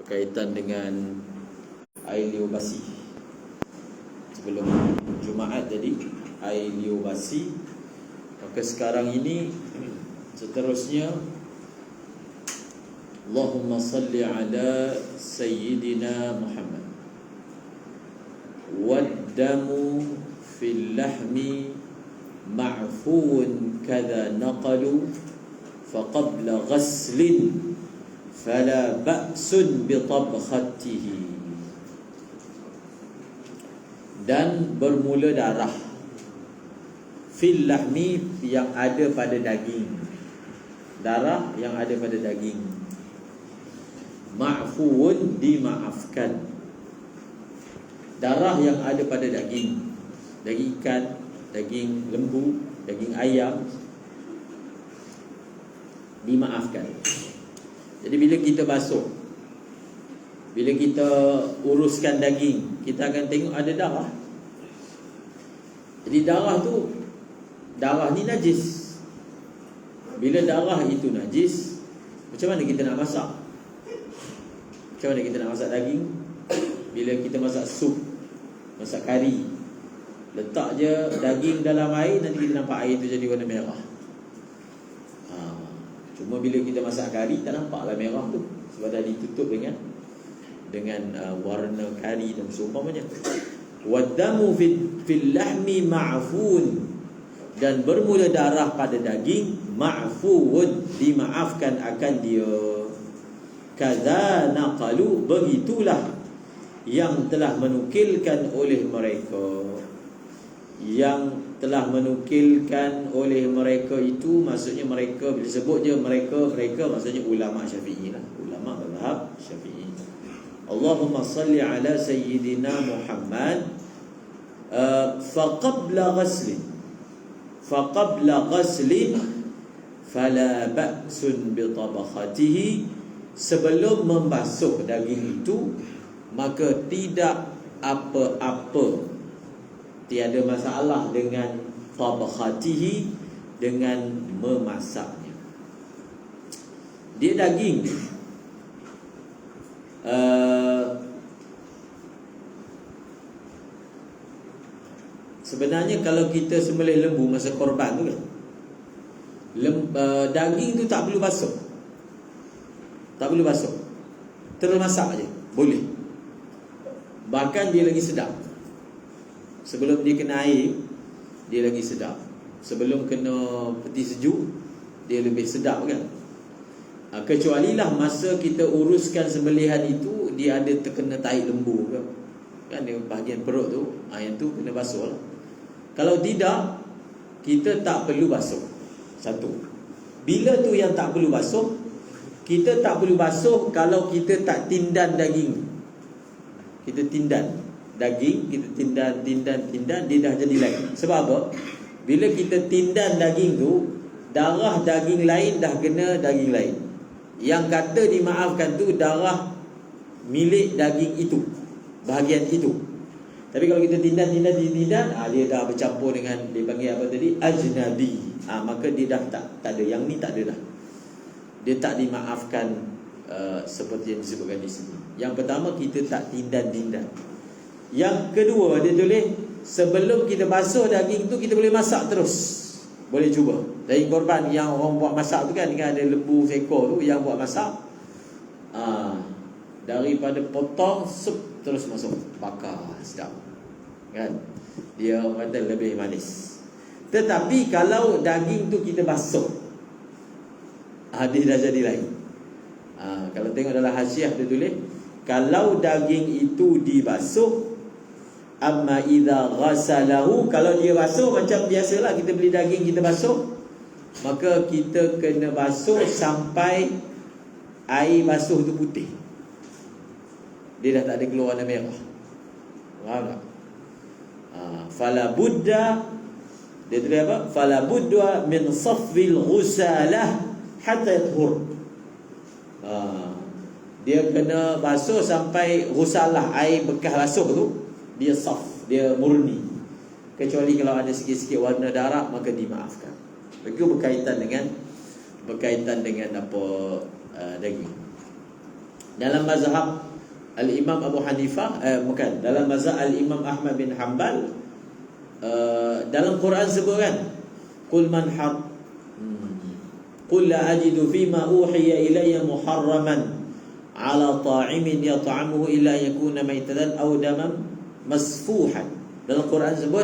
berkaitan dengan air liur basi. Sebelum Jumaat tadi air liur basi, maka sekarang ini seterusnya Allahumma salli ala Sayyidina Muhammad. Waddamu fil lahmi ma'fuun kada naqalu faqabla ghaslin fala ba'sun bitabkhatihi. Dan bermula darah fil lahmi, yang ada pada daging, darah yang ada pada daging, ma'fuun dimaafkan, darah yang ada pada daging, daging ikan, daging lembu, daging ayam, dimaafkan. Jadi bila kita basuh, bila kita uruskan daging, kita akan tengok ada darah. Jadi darah ni najis. Bila darah itu najis, macam mana kita nak masak? Macam mana kita nak masak daging? Bila kita masak sup, masak kari, letak je daging dalam air, nanti kita nampak air tu jadi warna merah. Cuma bila kita masak kari, tak nampaklah merah tu, sebab dah ditutup dengan warna kari dan seumpamanya. Waddamu fil lahmi ma'fun, dan bermula darah pada daging, ma'fun dimaafkan akan dia. Kadza naqalu, begitulah yang telah menukilkan oleh mereka. Yang telah menukilkan oleh mereka itu, maksudnya mereka, bila sebut je mereka maksudnya ulama Syafi'i lah, ulama mazhab Syafi'i. Allahumma salli ala Sayyidina Muhammad. Faqabla ghaslin fala ba'sun bitabakhatihi, sebelum membasuh daging itu, maka tidak apa-apa, tiada masalah dengan tabakhatihi, dengan memasaknya. Dia daging sebenarnya kalau kita sembelih lembu masa korban tu kan, daging tu tak perlu basuh. Tak perlu basuh, terus masak je, boleh. Bahkan dia lagi sedap. Sebelum dia kena air, dia lagi sedap. Sebelum kena peti sejuk, dia lebih sedap kan. Kecualilah masa kita uruskan sembelihan itu, dia ada terkena tahi lembu kan, dia bahagian perut tu, yang tu kena basuh lah. Kalau tidak, kita tak perlu basuh. Satu, bila tu yang tak perlu basuh, kita tak perlu basuh kalau kita tak tindan daging. Kita tindan daging, kita tindan, dia dah jadi lain. Sebab apa? Bila kita tindan daging tu, darah daging lain dah kena daging lain. Yang kata dimaafkan tu darah milik daging itu, bahagian itu. Tapi kalau kita tindan, dia dah bercampur dengan, dia panggil apa tadi, ajnabi. Maka dia dah tak ada, yang ni tak ada dah. Dia tak dimaafkan seperti yang disebutkan di sini. Yang pertama, kita tak tindan. Yang kedua, dia tulis sebelum kita basuh daging tu, kita boleh masak terus. Boleh cuba. Daging korban yang orang buat masak tu kan ada lembu seekor tu yang buat masak. Daripada potong sup terus masuk bakar, sedap kan. Dia orang kata lebih manis. Tetapi kalau daging tu kita basuh, dia dah jadi lain. Kalau tengok dalam hasyiah dia tulis, kalau daging itu dibasuh, amma idza ghasalahu, kalau dia basuh macam biasalah kita beli daging kita basuh, maka kita kena basuh sampai air basuh tu putih. Dia dah tak ada keluar warna merah. Faham tak? Fala budda, dia tulis apa? Fala budda min safil ghusalah hatta yathur. Dia kena basuh sampai ghusalah, air bekas basuh tu dia saf, dia murni. Kecuali kalau ada sikit-sikit warna darah, maka dimaafkan. Itu berkaitan dengan apa, daging. Dalam mazhab Al-Imam Abu Hanifah, bukan, dalam mazhab Al-Imam Ahmad bin Hanbal, dalam Quran sebut kan, qul man qul la ajidu fima uhiya ilayya muharraman ala ta'imin yat'amuhu illa yakuna maitatan aw daman masfuhan. Dalam Quran sebut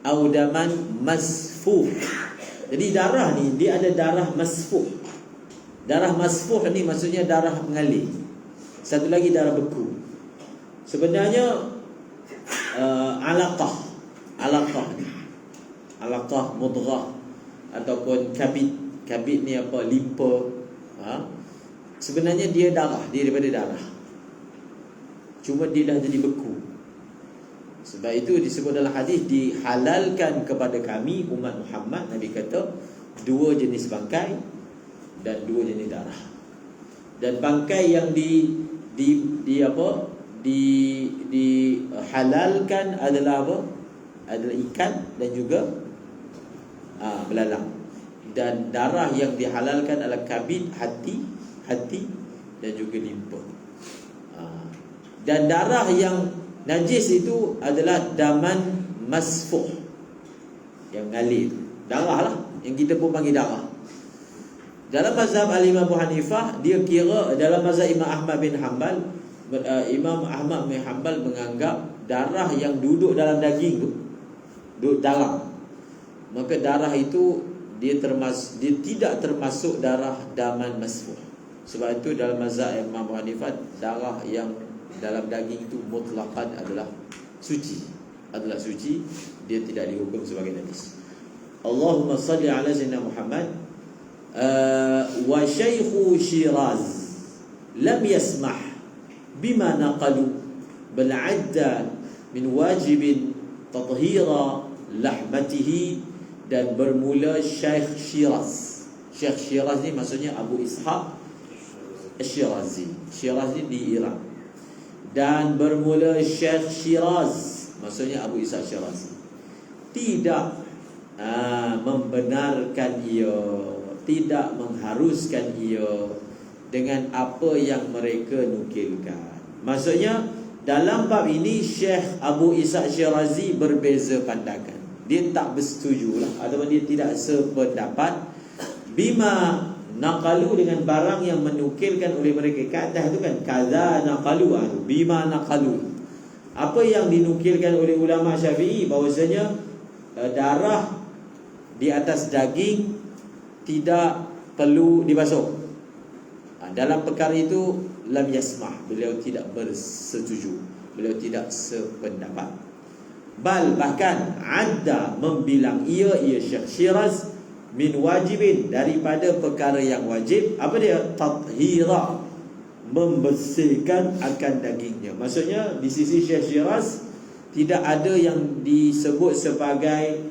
aw daman masfuh. Jadi darah ni dia ada darah masfuh. Darah masfuh ni maksudnya darah mengalir. Satu lagi darah beku. Sebenarnya alaqah mudghah ataupun kabit ni apa, limpa, sebenarnya dia darah, dia daripada darah, cuma dia dah jadi beku. Sebab itu disebut dalam hadis, dihalalkan kepada kami umat Muhammad, Nabi kata, 2 jenis bangkai dan 2 jenis darah. Dan bangkai yang dihalalkan adalah apa? Adalah ikan dan juga belalang. Dan darah yang dihalalkan adalah kabid, hati dan juga limpa. Dan darah yang najis itu adalah daman masfuh, yang ngalir, darah lah, yang kita pun panggil darah. Dalam mazhab Al-Imam Abu Hanifah, dia kira, dalam mazhab Imam Ahmad bin Hanbal, Imam Ahmad bin Hanbal menganggap darah yang duduk dalam daging tu, duduk dalam, maka darah itu dia tidak termasuk darah daman masfuh. Sebab itu dalam mazhab Imam Abu Hanifah, darah yang dalam daging itu mutlaqan adalah suci, dia tidak dihukum sebagai najis. Allahumma salli ala sayyidina Muhammad. Wa syaikhu Shiraz lam yasmah bima naqalu bal adda min wajibin tathhira lahmatihi. Dan bermula Syekh Shiraz. Syekh Shiraz ni maksudnya Abu Ishaq Al-Shirazi. Shiraz ni di Iran. Dan bermula Syekh Shiraz, maksudnya Abu Ishaq Al-Shirazi, tidak membenarkan ia, tidak mengharuskan ia dengan apa yang mereka nukilkan. Maksudnya dalam bab ini Syekh Abu Ishaq Al-Shirazi berbeza pandangan. Dia tak bersetuju lah, ataupun dia tidak sependapat bima naqalu, dengan barang yang menukilkan oleh mereka. Kat atas tu kan kaza naqalu, bima naqalu, apa yang dinukilkan oleh ulama Syafi'i, bahawasanya darah di atas daging tidak perlu dibasuh. Dalam perkara itu lam yasmah, beliau tidak bersetuju, beliau tidak sependapat. Bal, bahkan ada membilang ia Syekh Shiraz min wajibin, daripada perkara yang wajib. Apa dia? Tathhira, membersihkan akan dagingnya. Maksudnya di sisi Syekh Shiraz tidak ada yang disebut sebagai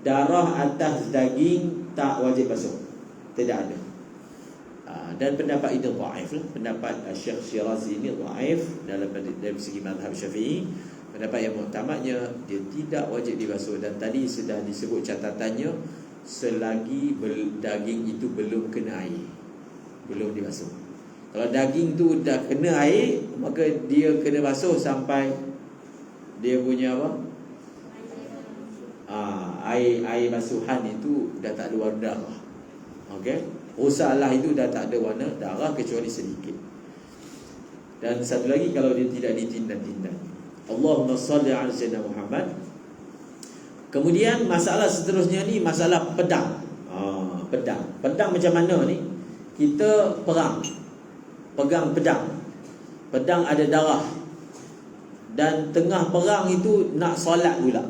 darah atas daging tak wajib basuh, tidak ada. Dan pendapat itu dhaif lah. Pendapat Syekh Shiraz ini dhaif dalam segi mazhab Syafi'i. Pendapat yang muktamadnya, dia tidak wajib dibasuh. Dan tadi sudah disebut catatannya, selagi daging itu belum kena air, belum dibasuh. Kalau daging tu dah kena air, maka dia kena basuh sampai dia punya apa? Air basuhan itu dah tak ada warna darah. Okey? Rusaklah itu dah tak ada warna darah kecuali sedikit. Dan satu lagi, kalau dia tidak ditindan-tindan. Allahumma salli ala sayyidina Muhammad. Kemudian masalah seterusnya ni masalah pedang. Pedang macam mana ni? Kita perang, pegang pedang. Pedang ada darah. Dan tengah perang itu nak solat pula.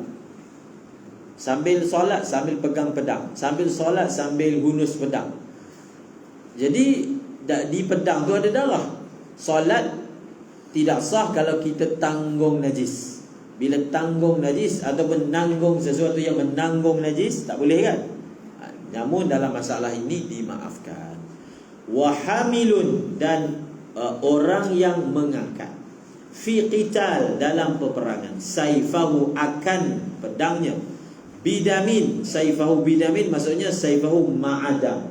Sambil solat sambil pegang pedang, sambil solat sambil hunus pedang. Jadi di pedang tu ada darah. Solat tidak sah kalau kita tanggung najis. Bila tanggung najis ataupun nanggung sesuatu yang menanggung najis, tak boleh kan? Namun dalam masalah ini dimaafkan. Wahamilun, dan orang yang mengangkat, fi qital, dalam peperangan, saifahu, akan pedangnya, bidamin, saifahu bidamin maksudnya saifahu ma'adam,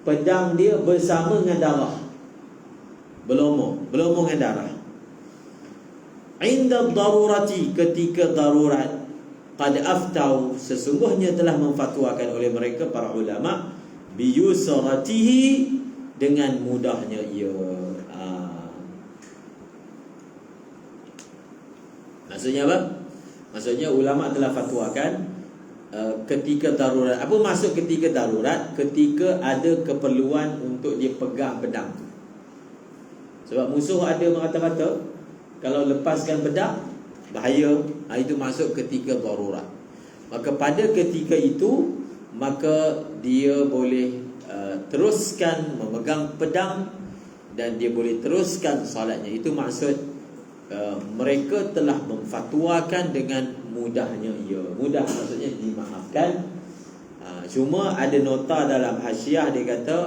pedang dia bersama dengan darah. Berlumur dengan darah. Inda darurati, ketika darurat. Qad aftau, sesungguhnya telah memfatwakan oleh mereka para ulama, biyusratihi, dengan mudahnya ia. Maksudnya apa? Maksudnya ulama telah fatwakan ketika darurat. Apa maksud ketika darurat? Ketika ada keperluan untuk dia pegang pedang. Sebab musuh ada mengata-kata kalau lepaskan pedang bahaya. Itu masuk ketika darurat. Maka pada ketika itu, maka dia boleh teruskan memegang pedang dan dia boleh teruskan salatnya. Itu maksud mereka telah memfatwakan dengan mudahnya ia. Mudah maksudnya dimaafkan. Cuma ada nota dalam hasyiah, dia kata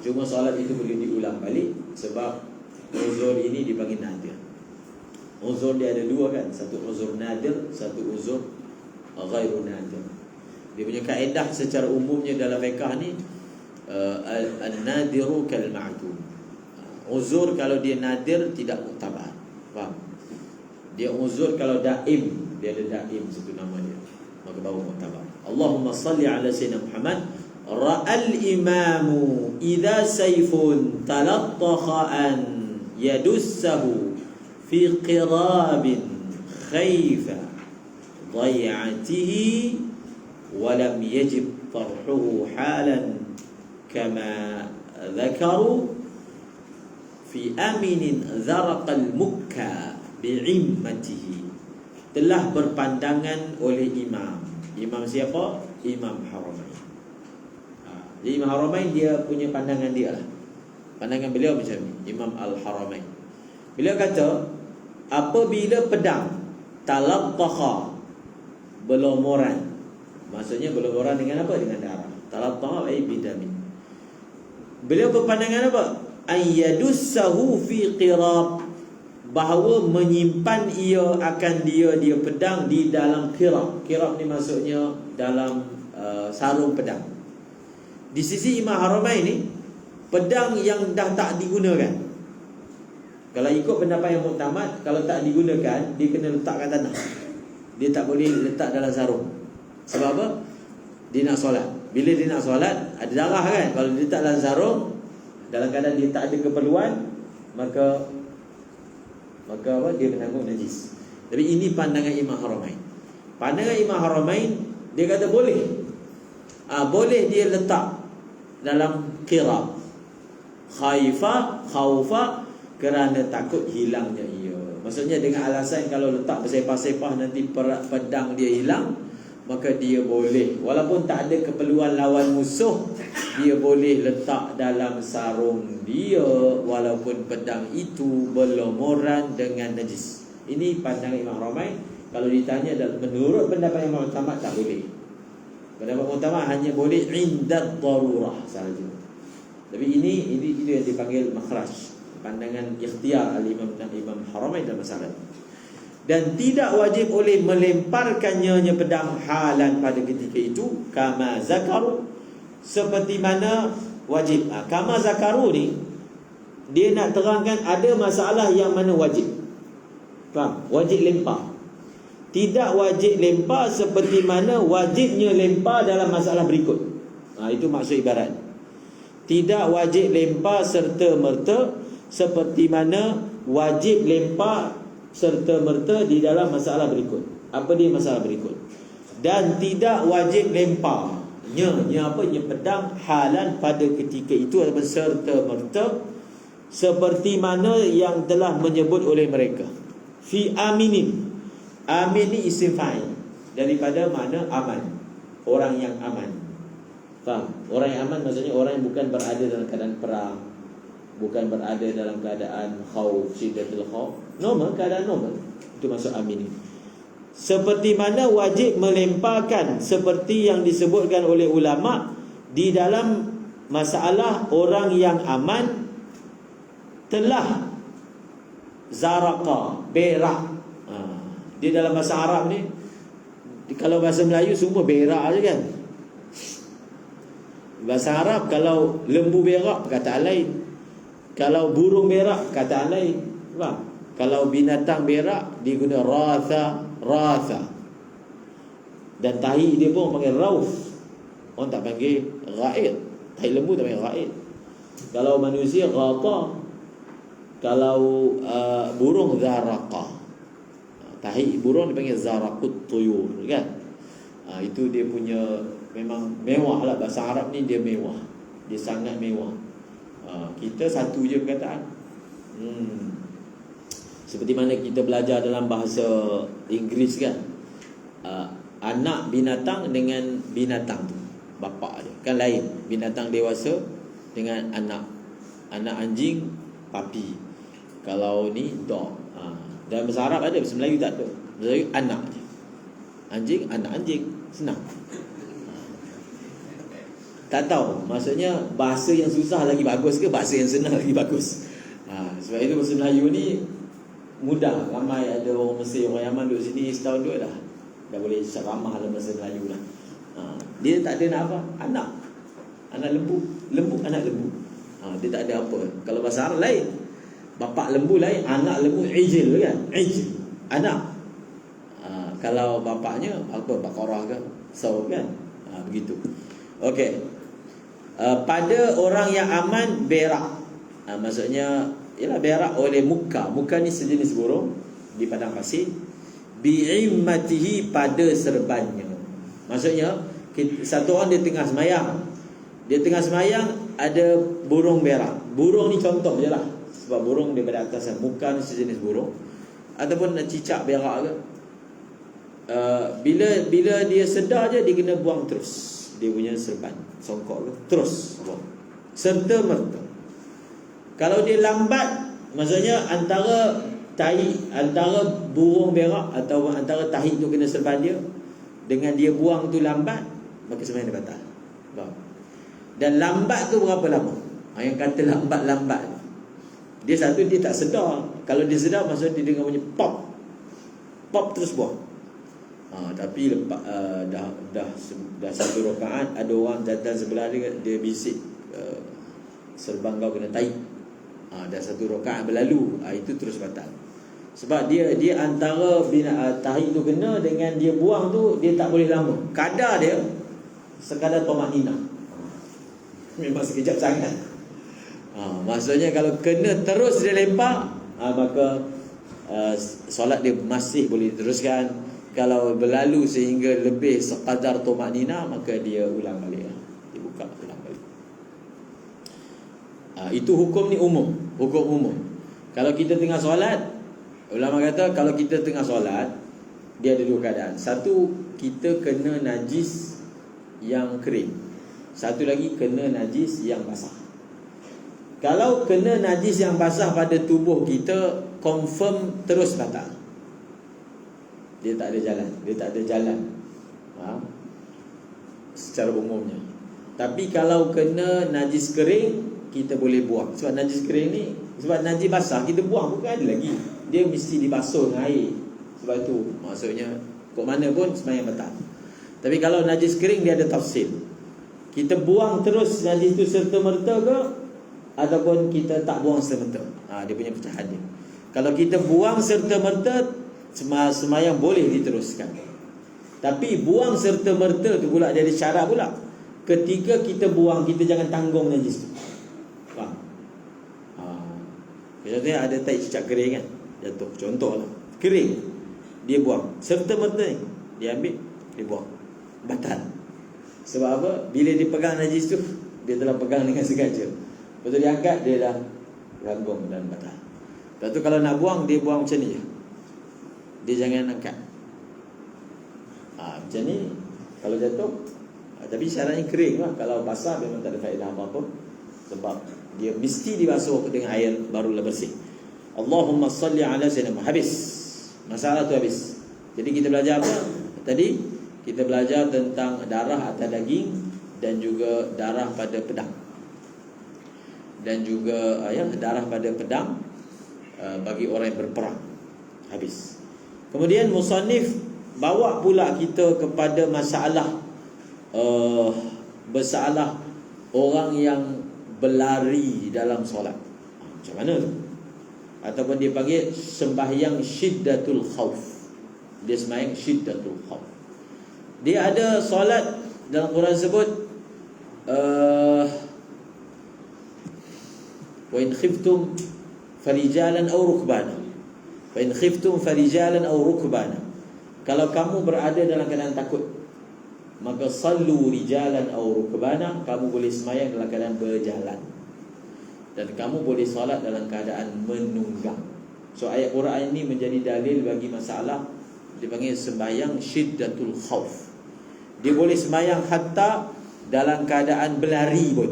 cuma solat itu boleh diulang balik sebab uzur ini dipanggil nadir. Uzur dia ada dua kan, satu uzur nadir, satu uzur ghairu nadir. Dia punya kaedah secara umumnya dalam fiqh ni, an-nadiru kal ma'dum. Uzur kalau dia nadir tidak muktabar. Faham? Dia uzur kalau daim, dia ada daim satu nama dia, maka baru muktabar. Allahumma salli ala sayyidina Muhammad. Ra'al imamu idza sayfun talattaha an yadussahu fi qirabin khayfa dhay'atihi wa lam yajib tarhuhu halan kama dhakaru fi aminin zaraqal mukka bi'immatihi. Telah berpandangan oleh imam. Imam siapa? Imam Haramain. Jadi Imam Haramain dia punya pandangan dia lah. Pandangan beliau macam ni, Imam Al-Haramain. Beliau kata, apabila pedang talaqqaha, berlumuran. Maksudnya berlumuran dengan apa? Dengan darah. Talaqqaha ai bidamin. Beliau berpandangan apa? Ayyadussahu fi qirab, bahawa menyimpan ia akan dia pedang di dalam qirab. Qirab ni maksudnya dalam sarung pedang. Di sisi Imam Haramain ni, pedang yang dah tak digunakan, kalau ikut pendapat yang muktamad, kalau tak digunakan, dia kena letak kat tanah. Dia tak boleh letak dalam sarung. Sebab apa? Dia nak solat. Bila dia nak solat, ada darah kan. Kalau dia letak dalam sarung, dalam keadaan dia tak ada keperluan, maka apa? Dia menanggung najis. Tapi ini pandangan Imam Haramain. Pandangan Imam Haramain, dia kata boleh. Boleh dia letak dalam qirab. Khaufa kerana takut hilangnya ia. Maksudnya dengan alasan kalau letak bersepah-sepah nanti pedang dia hilang, maka dia boleh, walaupun tak ada keperluan lawan musuh, dia boleh letak dalam sarung dia walaupun pedang itu berlumuran dengan najis. Ini pandangan Imam Haramain. Kalau ditanya menurut pendapat Imam Muhammad, tak boleh. Pendapat utama hanya boleh indat darurah sahaja. Tapi ini yang dipanggil makhraj, pandangan ikhtiar al-Imam Haramain dalam masalah. Dan tidak wajib oleh melemparkannya pedang halan pada ketika itu, kama zakaru, seperti mana wajib. Kama zakaru ni dia nak terangkan ada masalah yang mana wajib. Faham? Wajib lempar. Tidak wajib lempar seperti mana wajibnya lempar dalam masalah berikut. Itu maksud ibarat. Tidak wajib lempar serta-merta seperti mana wajib lempar serta-merta di dalam masalah berikut. Apa dia masalah berikut? Dan tidak wajib lemparnya pedang halan pada ketika itu ataupun serta-merta seperti mana yang telah menyebut oleh mereka. Fi aminin. Amin ni isim fa'il daripada makna aman, orang yang aman. Faham? Orang yang aman maksudnya orang yang bukan berada dalam keadaan perang, bukan berada dalam keadaan khauf, syiddatul khauf, normal, keadaan normal. Itu maksud amin ni. Seperti mana wajib melemparkan seperti yang disebutkan oleh ulama di dalam masalah orang yang aman telah zaraqa, berak. Dia dalam bahasa Arab ni, kalau bahasa Melayu semua berak je kan. Bahasa Arab kalau lembu berak perkataan lain, Kalau burung berak kataan lain. Faham? Kalau binatang berak dia guna ratha. Dan tahi dia pun panggil rauf. Orang tak panggil ghaid. Tahi lembu tak panggil ghaid. Kalau manusia ghata. Kalau burung zaraqa. Tahi burung dipanggil zaraqut tuyur kan. Itu dia punya memang mewah lah. Bahasa Arab ni dia mewah. Dia sangat mewah. Kita satu je perkataan. Seperti mana kita belajar dalam bahasa Inggeris kan. Anak binatang dengan binatang tu, bapak dia kan lain. Binatang dewasa dengan anak. Anak anjing papi. Kalau ni dog. Dalam bahasa Arab ada, bahasa Melayu tak ada. Bahasa Melayu anak je. Anjing, anak anjing. Senang. Tak tahu, maksudnya bahasa yang susah lagi bagus ke bahasa yang senang lagi bagus. Sebab itu bahasa Melayu ni mudah. Ramai ada orang Mesir, orang Yaman duduk sini setahun duduk dah boleh ceramah dalam bahasa Melayu lah. Dia tak ada nak apa, anak lembu, anak lembu. Dia tak ada apa. Kalau bahasa Arab lain, bapak lembu lain, anak lembu ijil kan, ijil anak. Kalau bapaknya apa, Baqarah ke Saur kan, begitu. Okey. Pada orang yang aman berak, maksudnya ialah berak oleh muka ni sejenis burung di padang pasir, bi'immatihi pada serbannya. Maksudnya satu orang dia tengah semayang, ada burung berak. Burung ni contoh je lah, sebab burung daripada atas, muka ni sejenis burung, ataupun cicak berak ke. Bila dia sedar je, dia kena buang terus dia punya serban, songkok ke, terus buang serta merta. Kalau dia lambat, maksudnya antara burung berak atau antara tahi tu kena serban dia dengan dia buang tu lambat, maka sembahyang dia batal. Dan lambat tu berapa lama? Yang kata lambat dia satu, dia tak sedar. Kalau dia sedar, maksudnya dia dengar bunyi pop terus buang. Tapi lepas dah satu rakaat, ada orang datang sebelah dia bisik, serban kau kena tahi. Dah satu rakaat berlalu, itu terus batal. Sebab dia antara tahi tu kena dengan dia buang tu, dia tak boleh lama. Kadar dia sekadar tumakninah, memang sekejap sangat. Maksudnya kalau kena terus dia lempar, maka solat dia masih boleh diteruskan. Kalau berlalu sehingga lebih sekadar tumakninah, maka dia ulang balik. Dia buka ulang balik. Itu hukum ni umum, hukum umum. Kalau kita tengah solat, ulama kata kalau kita tengah solat, dia ada dua keadaan. Satu, kita kena najis yang kering. Satu lagi, kena najis yang basah. Kalau kena najis yang basah pada tubuh kita, confirm terus batal. Dia tak ada jalan. Secara umumnya. Tapi kalau kena najis kering, kita boleh buang. Sebab najis kering ni, sebab najis basah kita buang bukan ada lagi, dia mesti dibasuh dengan air. Sebab itu maksudnya kok mana pun sembahyang batal. Tapi kalau najis kering, dia ada tafsir. Kita buang terus najis itu serta merta ke, ataupun kita tak buang serta merta. Dia punya pecahan dia. Kalau kita buang serta merta, sembahyang boleh diteruskan. Tapi buang serta merta tu pula jadi syarat pula. Ketika kita buang, kita jangan tanggung najis tu. Faham? Contohnya ada tai cicak kering kan, jatuh, contohlah, kering, dia buang serta merta ni, dia ambil, dia buang, batal. Sebab apa? Bila dia pegang najis tu, dia telah pegang dengan sengaja. Betul dia angkat, dia dah ganggung dan batal. Lepas tu kalau nak buang, dia buang macam ni je, dia jangan angkat. Macam ni kalau jatuh. Tapi syaratnya kering lah. Kalau basah memang tak ada faedah apa-apa, sebab dia mesti dibasuh dengan air barulah bersih. Allahumma salli ala sayyidina Muhammad. Habis masalah tu, habis. Jadi kita belajar apa tadi? Kita belajar tentang darah atas daging, dan juga darah pada pedang, dan juga darah pada pedang bagi orang yang berperang. Habis. Kemudian musannif bawa pula kita kepada masalah orang yang berlari dalam solat. Macam mana tu? Ataupun dia panggil sembahyang syiddatul khauf. Dia sembahyang syiddatul khauf. Dia ada solat dalam Quran sebut wa in khiftum farijalan aw rukbana. Wa in khiftum farijalan aw rukbana. Kalau kamu berada dalam keadaan takut, maka sallu rijalan aw rukbana, kamu boleh sembahyang dalam keadaan berjalan. Dan kamu boleh solat dalam keadaan menunggang. So ayat Quran ini menjadi dalil bagi masalah dipanggil sembahyang syiddatul khauf. Dia boleh sembahyang hatta dalam keadaan berlari pun.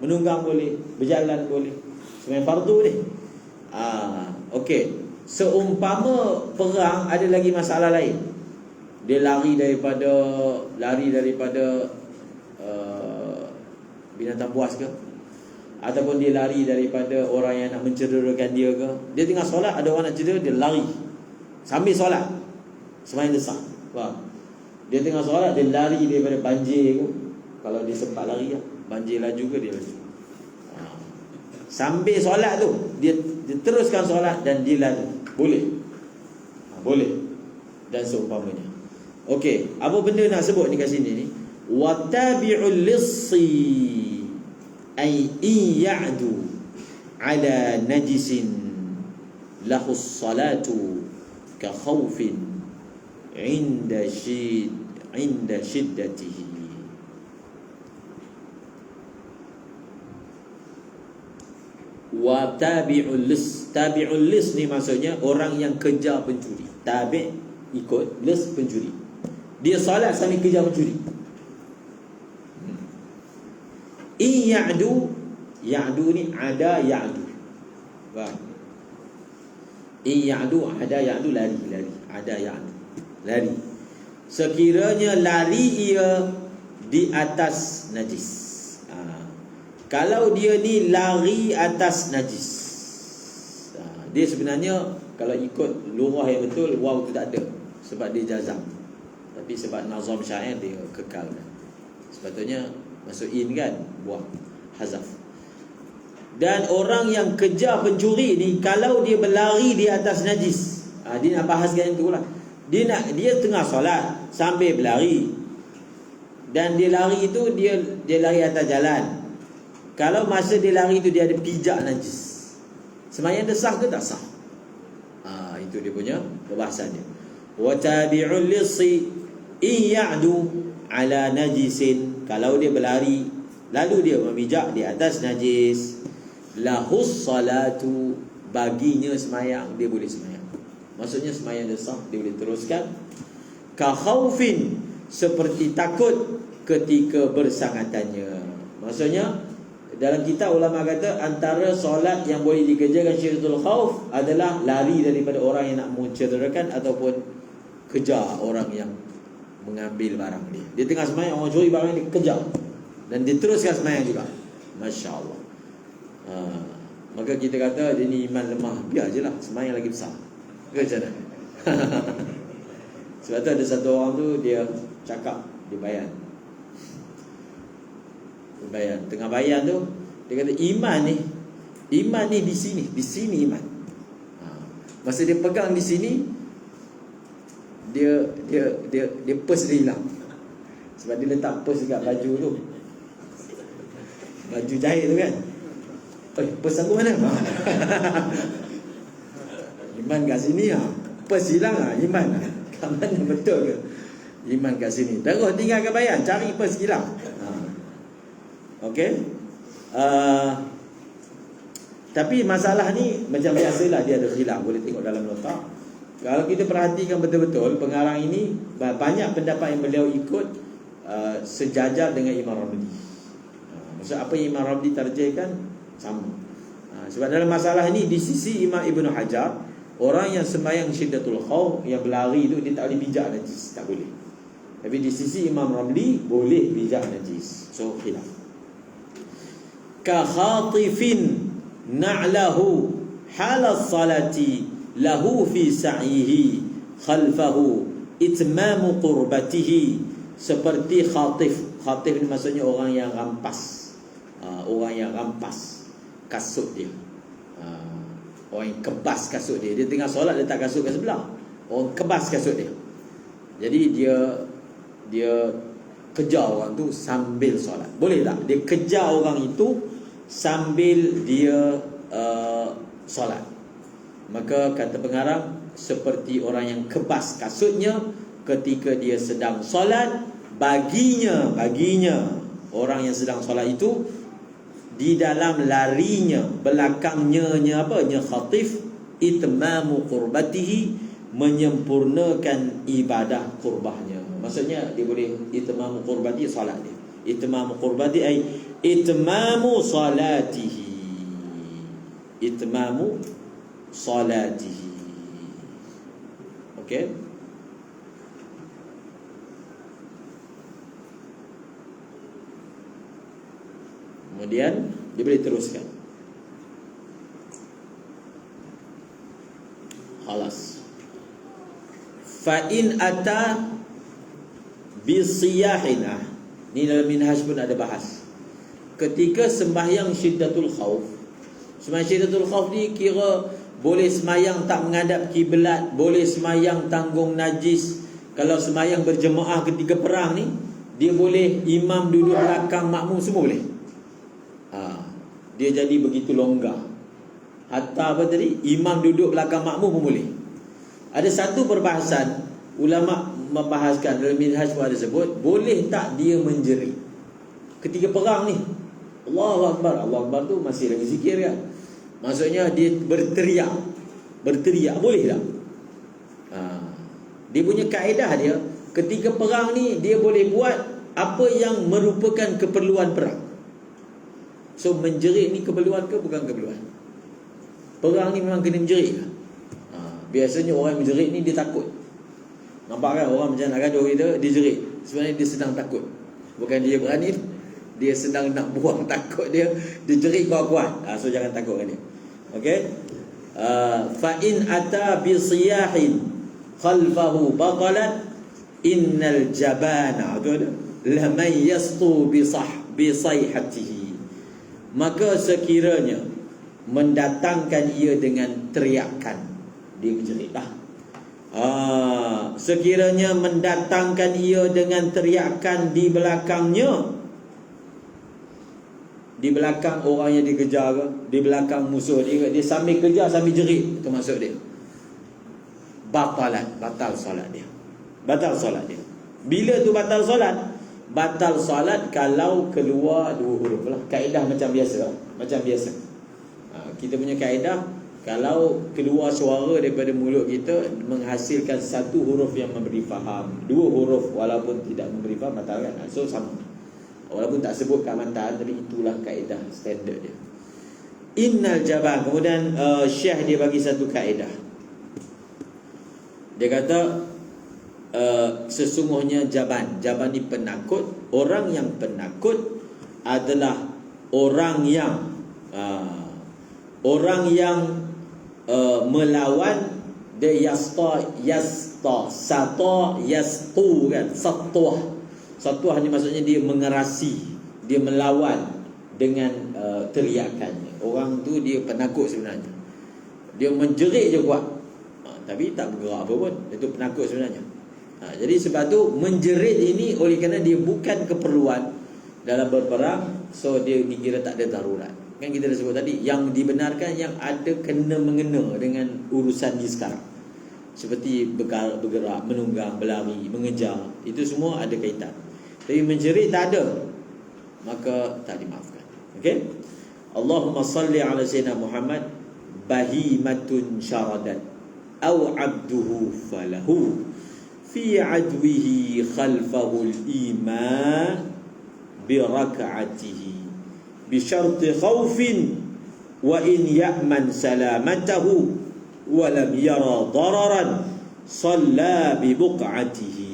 Menunggang boleh, berjalan boleh. Sembahyang fardu ni. Okey. Seumpama perang ada lagi masalah lain. Dia lari daripada binatang buas ke? Ataupun dia lari daripada orang yang nak mencederakan dia ke? Dia tengah solat, ada orang nak cedera, dia lari sambil solat. Sembahyang desah. Faham? Dia tengah solat, dia lari daripada banjir ke? Kalau dia sempat lari lah. Banjir laju ke dia laju. Sambil solat tu dia teruskan solat dan dia lari. Boleh. Boleh. Dan seumpamanya. Okey, apa benda nak sebut ni kat sini ni? Watabi'ul lissi ay ya'du ala najisin lahus salatu ka khawfin inda shiddatihi. Wa tabi'ul lis. Tabi'ul lis ni maksudnya orang yang kejar pencuri. Tabi' ikut, lis pencuri. Dia solat sambil kejar pencuri. Ya'du, ya'du ni ada ya'du. Faham? Ya'du, ada ya'du, lari. Ada ya'du, lari. Sekiranya lari ia di atas najis. Kalau dia ni lari atas najis, dia sebenarnya kalau ikut lurah yang betul, waw tu tak ada. Sebab dia jazam. Tapi sebab nazam syair dia kekalkan. Sepatutnya masuk in kan, buang hazaf. Dan orang yang kejar pencuri ni, kalau dia berlari di atas najis, dia nak bahaskan yang tu lah. Dia tengah solat sambil berlari. Dan dia lari itu dia lari atas jalan. Kalau masa dia lari itu dia ada pijak najis, sembahyang dia sah ke tak sah? Itu dia punya perbahasannya. Wa tabi'ul lissi ya'du ala najisin. Kalau dia berlari lalu dia memijak di atas najis, lahus salatu, baginya sembahyang, dia boleh sembahyang. Maksudnya sembahyang dia sah, dia boleh teruskan. Ka khaufin, seperti takut ketika bersangatannya. Maksudnya dalam kitab ulama kata antara solat yang boleh dikerjakan syiddatul khauf adalah lari daripada orang yang nak mencederakan ataupun kejar orang yang mengambil barang dia. Dia tengah sembahyang, orang curi barang dia, kejar. Dan dia teruskan sembahyang juga. Masya Allah. Maka kita kata dia ni iman lemah, biar je lah, sembahyang lagi besar. Ke macam mana? Sebab tu ada satu orang tu, dia cakap, dia bayan. Tengah bayan tu dia kata iman ni di sini iman. Masa dia pegang di sini, dia pers dia hilang. Sebab dia letak pers dekat baju tu, baju jahit tu kan. Pers aku mana? Iman kat sini pers hilang iman. Kat mana betul ke? Iman kat sini. Terus tinggalkan bayan, cari pers hilang. Okey. Tapi masalah ni macam biasalah, dia ada khilaf, boleh tengok dalam nota. Kalau kita perhatikan betul-betul, pengarang ini banyak pendapat yang beliau ikut sejajar dengan Imam Ramli. Maksud apa yang Imam Ramli tarjihkan sama. Sebab dalam masalah ini di sisi Imam Ibn Hajar, orang yang sembahyang syiddatul khauf, yang berlari itu dia tak boleh bijak najis, tak boleh. Tapi di sisi Imam Ramli boleh bijak najis. So khilaf. Ka khatifin na'lahu halas salati lahu fi sa'ihi khalfahu itmamu qurbatihi. Seperti khatif. Khatif ni maksudnya orang yang rampas. Orang yang rampas. kasut dia. Orang yang kebas kasut dia. Dia tengah solat letak kasut kat sebelah. Orang kebas kasut dia. Jadi dia kejar orang tu sambil solat. Boleh tak? Dia kejar orang itu sambil dia solat. Maka kata pengarang, seperti orang yang kebas kasutnya ketika dia sedang solat, baginya orang yang sedang solat itu di dalam larinya, belakangnya apa? Nya khatif itmamu qurbatihi, menyempurnakan ibadah qurbahnya. Maksudnya dia boleh itmamu qurbati, solat dia. Itmamu qurbati ay itmamu salatihi. Itmamu salatihi. Okey. Kemudian dia boleh teruskan. Khalas. Fa in ata bisiyahinah. Ni dalam minhaj pun ada bahas. Ketika sembahyang syiddatul khauf. Sembahyang syiddatul khauf ni kira boleh sembahyang tak menghadap kiblat, boleh sembahyang tanggung najis. Kalau sembahyang berjemaah ketika perang ni, dia boleh imam duduk belakang, makmum semua boleh. Dia jadi begitu longgar. Hatta apa tadi? Imam duduk belakang makmum pun boleh. Ada satu perbahasan ulama membahaskan dalam minhaj pun ada sebut, boleh tak dia menjerit ketika perang ni? Allahu Akbar. Allahu Akbar tu masih lagi zikir kan? Maksudnya dia berteriak boleh tak? Dia punya kaedah dia, ketika perang ni dia boleh buat apa yang merupakan keperluan perang. So menjerit ni keperluan ke bukan keperluan? Perang ni memang kena menjerit ke? Biasanya orang menjerit ni dia takut. Nampak kan orang macam nak gaduh kita, dia jerit. Sebenarnya dia sedang takut. Bukan dia berani, dia sedang nak buang takut dia. Dia jerit kuat-kuat. So jangan takutkan dia. Okey. Fa in ata bi siyahin khalfahu batalat innal jabana laman yastu bi sayhatihi. Maka sekiranya mendatangkan ia dengan teriakan, dia berjerit dah. Sekiranya mendatangkan ia dengan teriakan di belakangnya, di belakang orang yang dikejar ke, di belakang musuh dia sambil kejar sambil jerit, itu maksud dia. Batal solat dia. Batal solat dia. Bila tu batal solat? Batal solat kalau keluar dua huruf lah. Kaedah macam biasa. Kita punya kaedah, kalau keluar suara daripada mulut kita menghasilkan satu huruf yang memberi faham, dua huruf walaupun tidak memberi faham, batal kan? So sama. Walaupun tak sebut kat mata, tapi itulah kaedah standard dia. Innal jaban. Kemudian Syekh dia bagi satu kaedah. Dia kata sesungguhnya jaban ni penakut. Orang yang penakut adalah orang yang melawan dia yasta sata yastu kan, satuah ni maksudnya dia mengerasi, dia melawan dengan teriakannya. Orang tu dia penakut sebenarnya, dia menjerit je kuat, tapi tak bergerak apa pun, itu penakut sebenarnya. Jadi sebab tu menjerit ini oleh kerana dia bukan keperluan dalam berperang, so dia dikira tak ada darurat. Kan kita dah sebut tadi, yang dibenarkan yang ada kena-mengena dengan urusan di sekarang, seperti bergerak, menunggang, berlari, mengejar, itu semua ada kaitan. Tapi menjerit tak ada, maka tak dimaafkan. Okey? Allahumma salli ala sayyidina Muhammad bahimatun syaradat aw abduhu falahu fi adwihi khalfahu al-iman bi rak'atihi bi syarti khawfin wa in ya'man salamatahu wa lam yara dararan salla bi buq'atihi.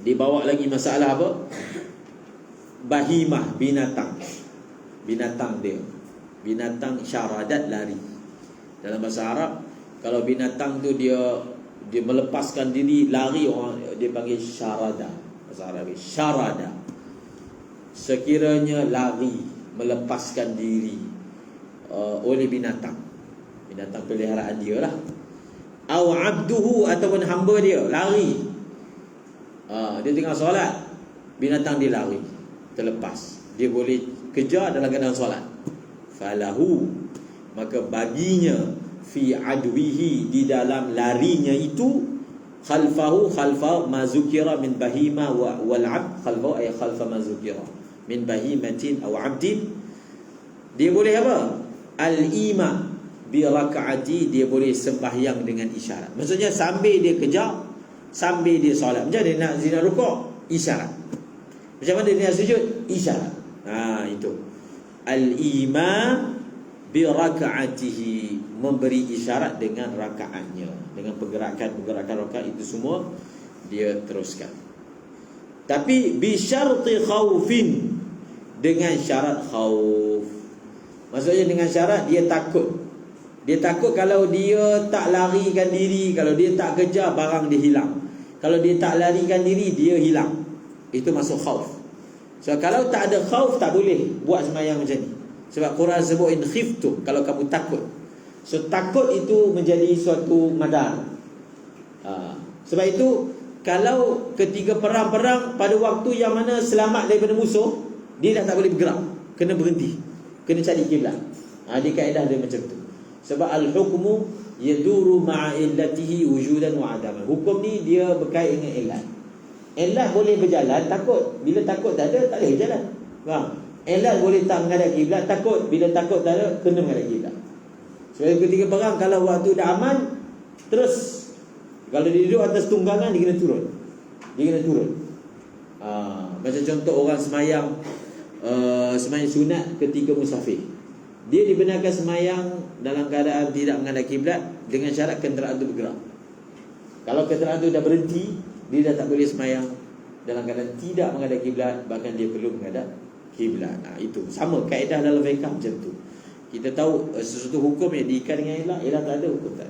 Dibawa lagi masalah apa? Bahimah, binatang dia, binatang syaradat, lari. Dalam bahasa Arab, kalau binatang tu dia melepaskan diri lari, orang dia panggil syarada. Bahasa Arab syarada. Sekiranya lari, melepaskan diri, oleh binatang peliharaan dia lah. Au abduhu, ataupun hamba dia lari. Dia tengah solat, binatang dia lari, terlepas. Dia boleh kejar dalam keadaan solat. Falahu, maka baginya, fi adwihi, di dalam larinya itu, khalfa mazukira min bahima wal abd. Khalfahu ay khalfa mazukira min bahimatin aw abdin. Dia boleh apa? Al-ima bi raka'ati, dia boleh sembahyang dengan isyarat. Maksudnya sambil dia kejar, sambil dia solat. Macam dia nak rukuk, isyarat. Macam mana dia nak sujud, isyarat. Itu al-ima bi raka'atihi, memberi isyarat dengan rakaatnya, dengan pergerakan rakaat itu semua dia teruskan. Tapi bi syarti khaufin, dengan syarat khauf. Maksudnya dengan syarat dia takut. Dia takut kalau dia tak larikan diri, kalau dia tak kejar, barang dia hilang. Kalau dia tak larikan diri, dia hilang. Itu masuk khauf. So kalau tak ada khauf, tak boleh buat sembahyang macam ni. Sebab Quran sebut in khiftum, kalau kamu takut. So takut itu menjadi suatu madar. Sebab itu kalau ketika perang-perang, pada waktu yang mana selamat daripada musuh, dia dah tak boleh bergerak, kena berhenti, kena cari kiblat. Dia kaedah dia macam tu. Sebab al-hukmu yaduru ma'a illatihi wujudan wa adaman. Hukum ni dia berkait dengan illat. Illat boleh berjalan, takut. Bila takut tak ada, tak boleh berjalan. Faham? Illat boleh tak menghadap kiblat, takut. Bila takut tak ada, kena menghadap kiblat. Sebab ketika perang, kalau waktu dah aman, terus kalau dia duduk atas tunggangan, dia kena turun. Macam contoh orang semayang sunat ketika musafir. Dia dibenarkan semayang dalam keadaan tidak menghadap kiblat dengan syarat kenderaan itu bergerak. Kalau kenderaan itu dah berhenti, dia dah tak boleh semayang dalam keadaan tidak menghadap kiblat, bahkan dia perlu menghadap kiblat. Itu sama kaedah dalam fiqh macam tu. Kita tahu sesuatu hukum yang diikat dengan ilah tak ada hukum tak.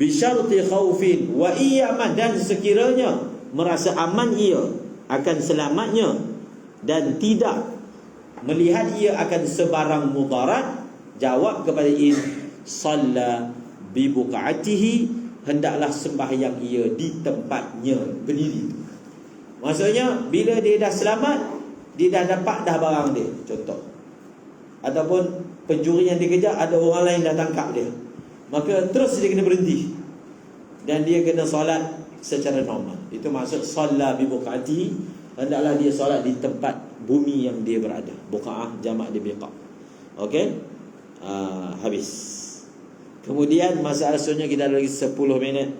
Bi syarti khaufin wa iyyaman, dan sekiranya merasa aman ia akan selamatnya dan tidak melihat ia akan sebarang mudarat, jawab kepada in salla bi buq'atihi, hendaklah sembahyang ia di tempatnya berdiri. Maksudnya bila dia dah selamat, dia dah dapat dah barang dia, contoh, ataupun pencuri yang dikejar ada orang lain dah tangkap dia, maka terus dia kena berhenti dan dia kena solat secara normal. Itu maksud salla bi buq'atihi, hendaklah dia solat di tempat bumi yang dia berada. Buqa'ah jamak dia biqa'. Okey? Habis. Kemudian masalah seterusnya, kita ada lagi 10 minit.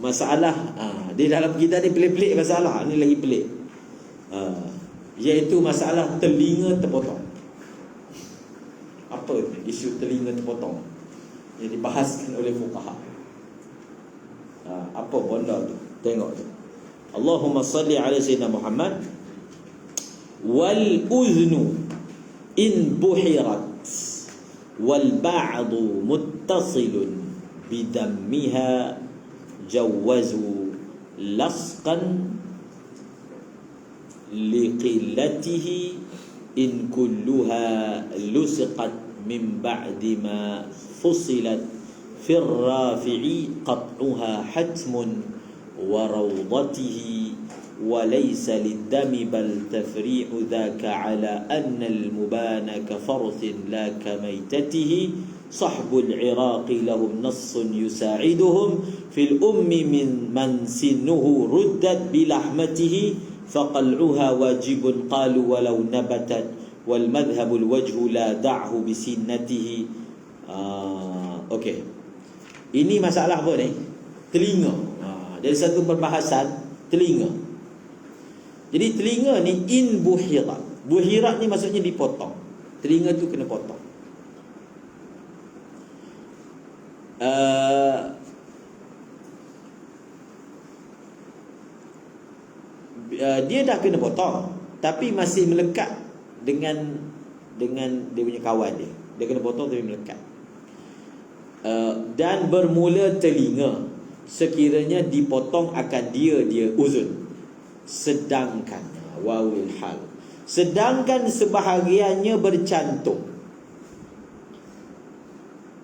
Masalah di dalam kita ni pelik-pelik masalah. Ni lagi pelik. Iaitu masalah telinga terpotong. Apa isu telinga terpotong yang dibahaskan oleh fuqaha? Apa benda tu? Tengok tu. Allahumma salli ala sayyidina Muhammad. Wal udhnu in buhirat wal ba'du muttasilun bidammiha jawazu lasqan liqillatihi in kulluha lusiqat min ba'di ma fusilat fi rafi'i qat'uha hatmun wa rawdatihi wa laysa lid-dami bal tafri'u dhaka ala anna al-mubana ka farthin la ka maytatihi sahbul iraqi lahum nassun yusa'iduhum fil ummi min man sinnuhu ruddat bilahmatihi faqal'uha wajibun qalu walau nabatat wal madhhabul wajhu la da'hu bisinnatihi. Okey, ini masalah apa ni? Telinga. Dari satu perbahasan telinga. Jadi telinga ni in buhirat. Buhirat ni maksudnya dipotong. Telinga tu kena potong. Dia dah kena potong, tapi masih melekat dengan dia punya kawan dia. Dia kena potong tapi melekat. Dan bermula telinga sekiranya dipotong akan dia uzun, sedangkan wawil hal, sedangkan sebahagiannya bercantum.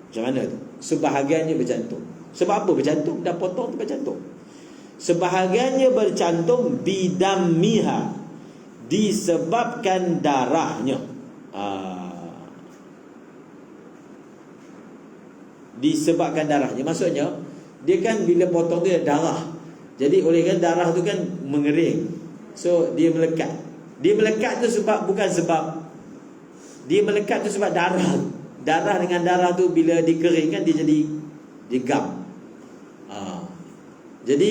Macam mana tu? Sebahagiannya bercantum. Sebab apa bercantum? Dah potong tu bercantum. Sebahagiannya bercantum bidammiha, disebabkan darahnya. Disebabkan darahnya. Maksudnya dia kan bila potong tu ada darah. Jadi oleh kan darah tu kan mengering, so dia melekat. Dia melekat tu sebab, bukan sebab, dia melekat tu sebab darah. Darah dengan darah tu bila dikeringkan dia jadi digam. Jadi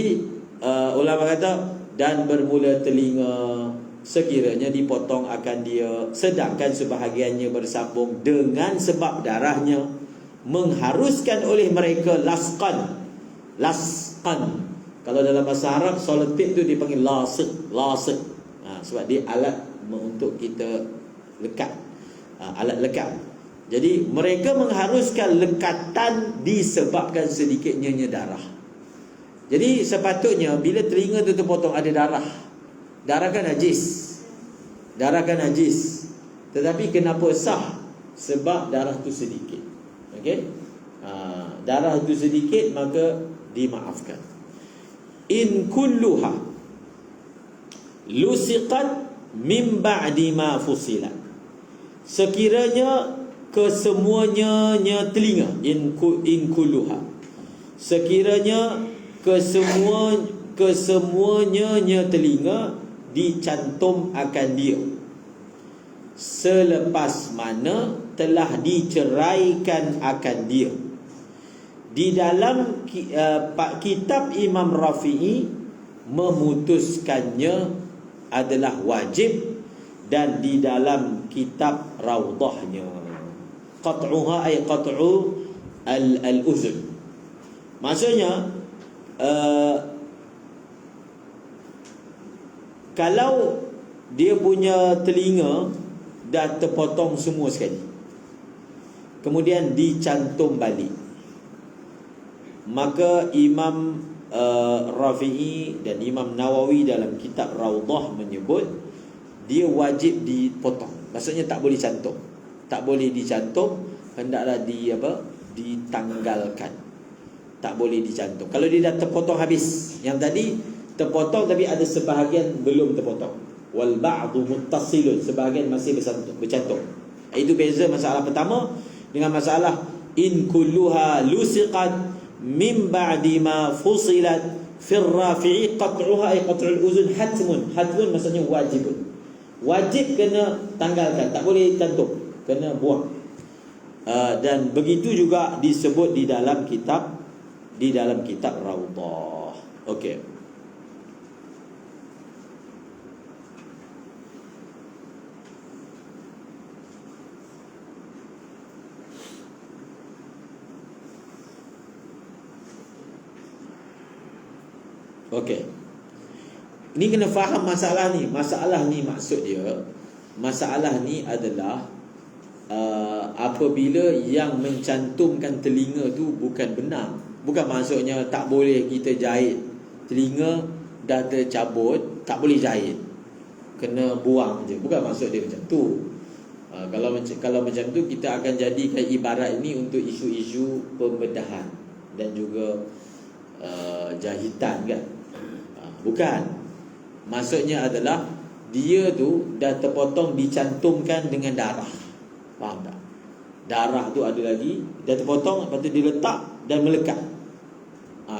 ulama kata, dan bermula telinga sekiranya dipotong akan dia, sedangkan sebahagiannya bersambung dengan sebab darahnya, mengharuskan oleh mereka lasqan. Kalau dalam bahasa Arab selotip tu dipanggil lasiq. Sebab dia alat untuk kita lekat, alat lekat. Jadi mereka mengharuskan lekatan disebabkan sedikitnya darah. Jadi sepatutnya bila telinga tu terpotong ada darah, darah kan najis. Tetapi kenapa sah? Sebab darah tu sedikit. Okey? Darah tu sedikit, maka dimaafkan. In kulluha lusiqat min ba'di ma fusilat, sekiranya kesemuanya telinga, in kulluha, sekiranya kesemuanya telinga dicantum akan dia selepas mana telah diceraikan akan dia. Di dalam kitab Imam Rafi'i memutuskannya adalah wajib, dan di dalam kitab Raudhahnya qat'uha ay qat'u al-uzun. Maksudnya kalau dia punya telinga dah terpotong semua sekali, kemudian dicantum balik, maka Imam Rafi'i dan Imam Nawawi dalam kitab Raudhah menyebut dia wajib dipotong. Maksudnya tak boleh cantum, tak boleh dicantum, hendaklah ditanggalkan. Tak boleh dicantum. Kalau dia dah terpotong habis, yang tadi terpotong tapi ada sebahagian belum terpotong, wal ba'du muttasilun, sebahagian masih bercantum. Itu beza masalah pertama dengan masalah in kulluha lusiqat min ba'di ma fusilat fi Rafi'i qat'uha ay qat'ul uzun hatmun. Hatmun maksudnya wajib kena tanggalkan, tak boleh cantum, kena buang. Dan begitu juga disebut di dalam kitab Raudhah. Okey. Okey. Ini kena faham masalah ni. Masalah ni maksud dia, masalah ni adalah apabila yang mencantumkan telinga tu bukan benar. Bukan maksudnya tak boleh kita jahit telinga, dah tercabut tak boleh jahit, kena buang je. Bukan maksud dia macam tu. Kalau macam tu kita akan jadikan ibarat ini untuk isu-isu pembedahan dan juga jahitan kan. Bukan. Maksudnya adalah dia tu dah terpotong dicantumkan dengan darah. Faham tak? Darah tu ada lagi, dah terpotong, lepas tu diletak dan melekat.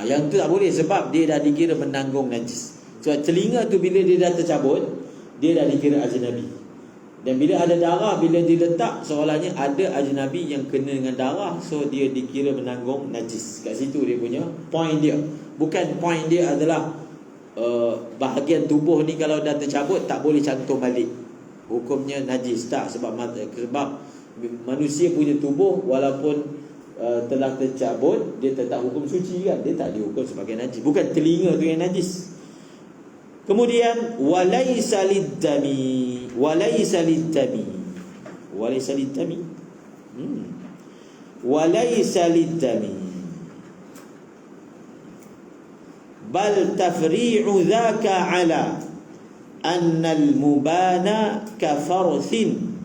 Yang tu tak boleh sebab dia dah dikira menanggung najis. Sebab telinga tu bila dia dah tercabut, dia dah dikira ajnabi. Dan bila ada darah, bila diletak, seolahnya ada ajnabi yang kena dengan darah, so dia dikira menanggung najis. Kat situ dia punya point dia. Bukan point dia adalah bahagian tubuh ni kalau dah tercabut tak boleh cantum balik, hukumnya najis. Tak, sebab manusia punya tubuh walaupun telah tercabut, dia tetap hukum suci kan, dia tak dihukum sebagai najis. Bukan telinga tu yang najis. Kemudian walaysa lid-dami walaysa lid-dami bal tafri'u dhaka ala annal mubana kafarthin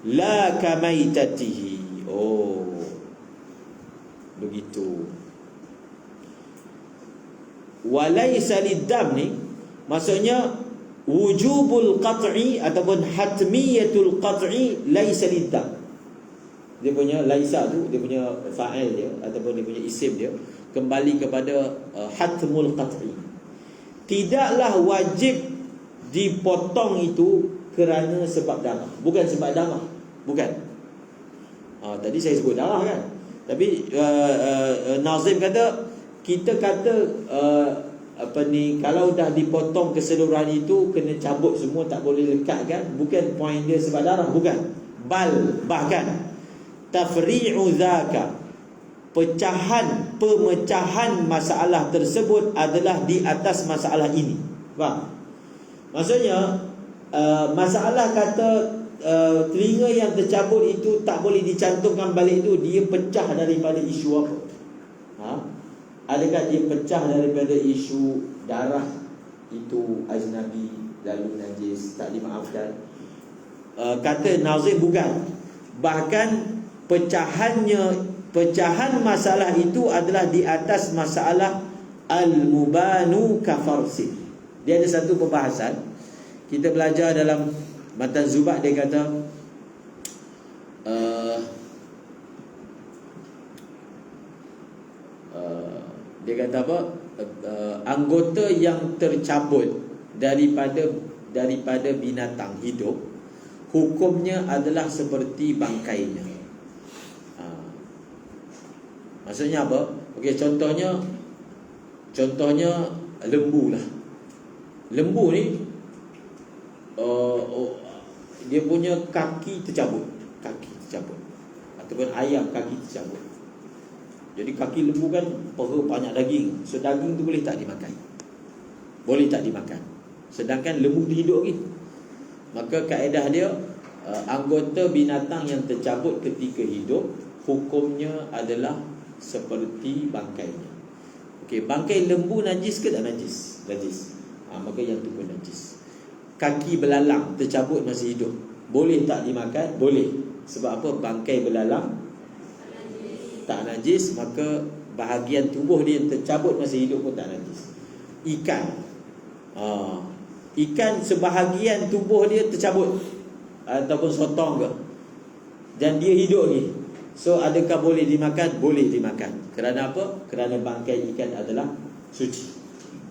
la kamaitatihi. Oh, begitu. Walaysa liddam ni maksudnya wujubul qat'i ataupun hatmiyatul qat'i laisa liddam. Dia punya laisa tu, dia punya fa'il dia ataupun dia punya isim dia kembali kepada hatmul qat'i. Tidaklah wajib dipotong itu kerana sebab darah, bukan sebab darah, bukan. Tadi saya sebut darah kan. Tapi Nazim kata, kita kata kalau dah dipotong keseluruhan itu kena cabut semua, tak boleh lekat kan. Bukan poin dia sebab darah, bukan. Bahkan tafri'u zaka, pemecahan masalah tersebut adalah di atas masalah ini. Faham? Maksudnya masalah kata telinga yang tercabut itu tak boleh dicantumkan balik itu, dia pecah daripada isu apa? Adakah dia pecah daripada isu darah itu ajnabi lalu najis tak dimaafkan? Kata Nazim bukan. Bahkan pecahan masalah itu adalah di atas masalah al-mubanu kafarsi. Dia ada satu pembahasan kita belajar dalam Matan Zubat. Dia kata apa? Anggota yang tercabut daripada binatang hidup, hukumnya adalah seperti bangkainya. Maksudnya apa? Okey, contohnya lembu lah. Lembu ni dia punya kaki tercabut ataupun ayam kaki tercabut. Jadi kaki lembu kan perah banyak daging. So daging tu boleh tak dimakan? Boleh tak dimakan. Sedangkan lembu tu hidup lagi. Maka kaedah dia anggota binatang yang tercabut ketika hidup, hukumnya adalah seperti bangkainya. Okey, bangkai lembu najis ke tak najis? Najis. Maka yang tu pun najis. Kaki belalang tercabut masih hidup, boleh tak dimakan? Boleh. Sebab apa? Bangkai belalang tak najis, maka bahagian tubuh dia yang tercabut masih hidup pun tak najis. Ikan sebahagian tubuh dia tercabut ataupun sotong ke, dan dia hidup lagi. So adakah boleh dimakan? Boleh dimakan. Kerana apa? Kerana bangkai ikan adalah suci.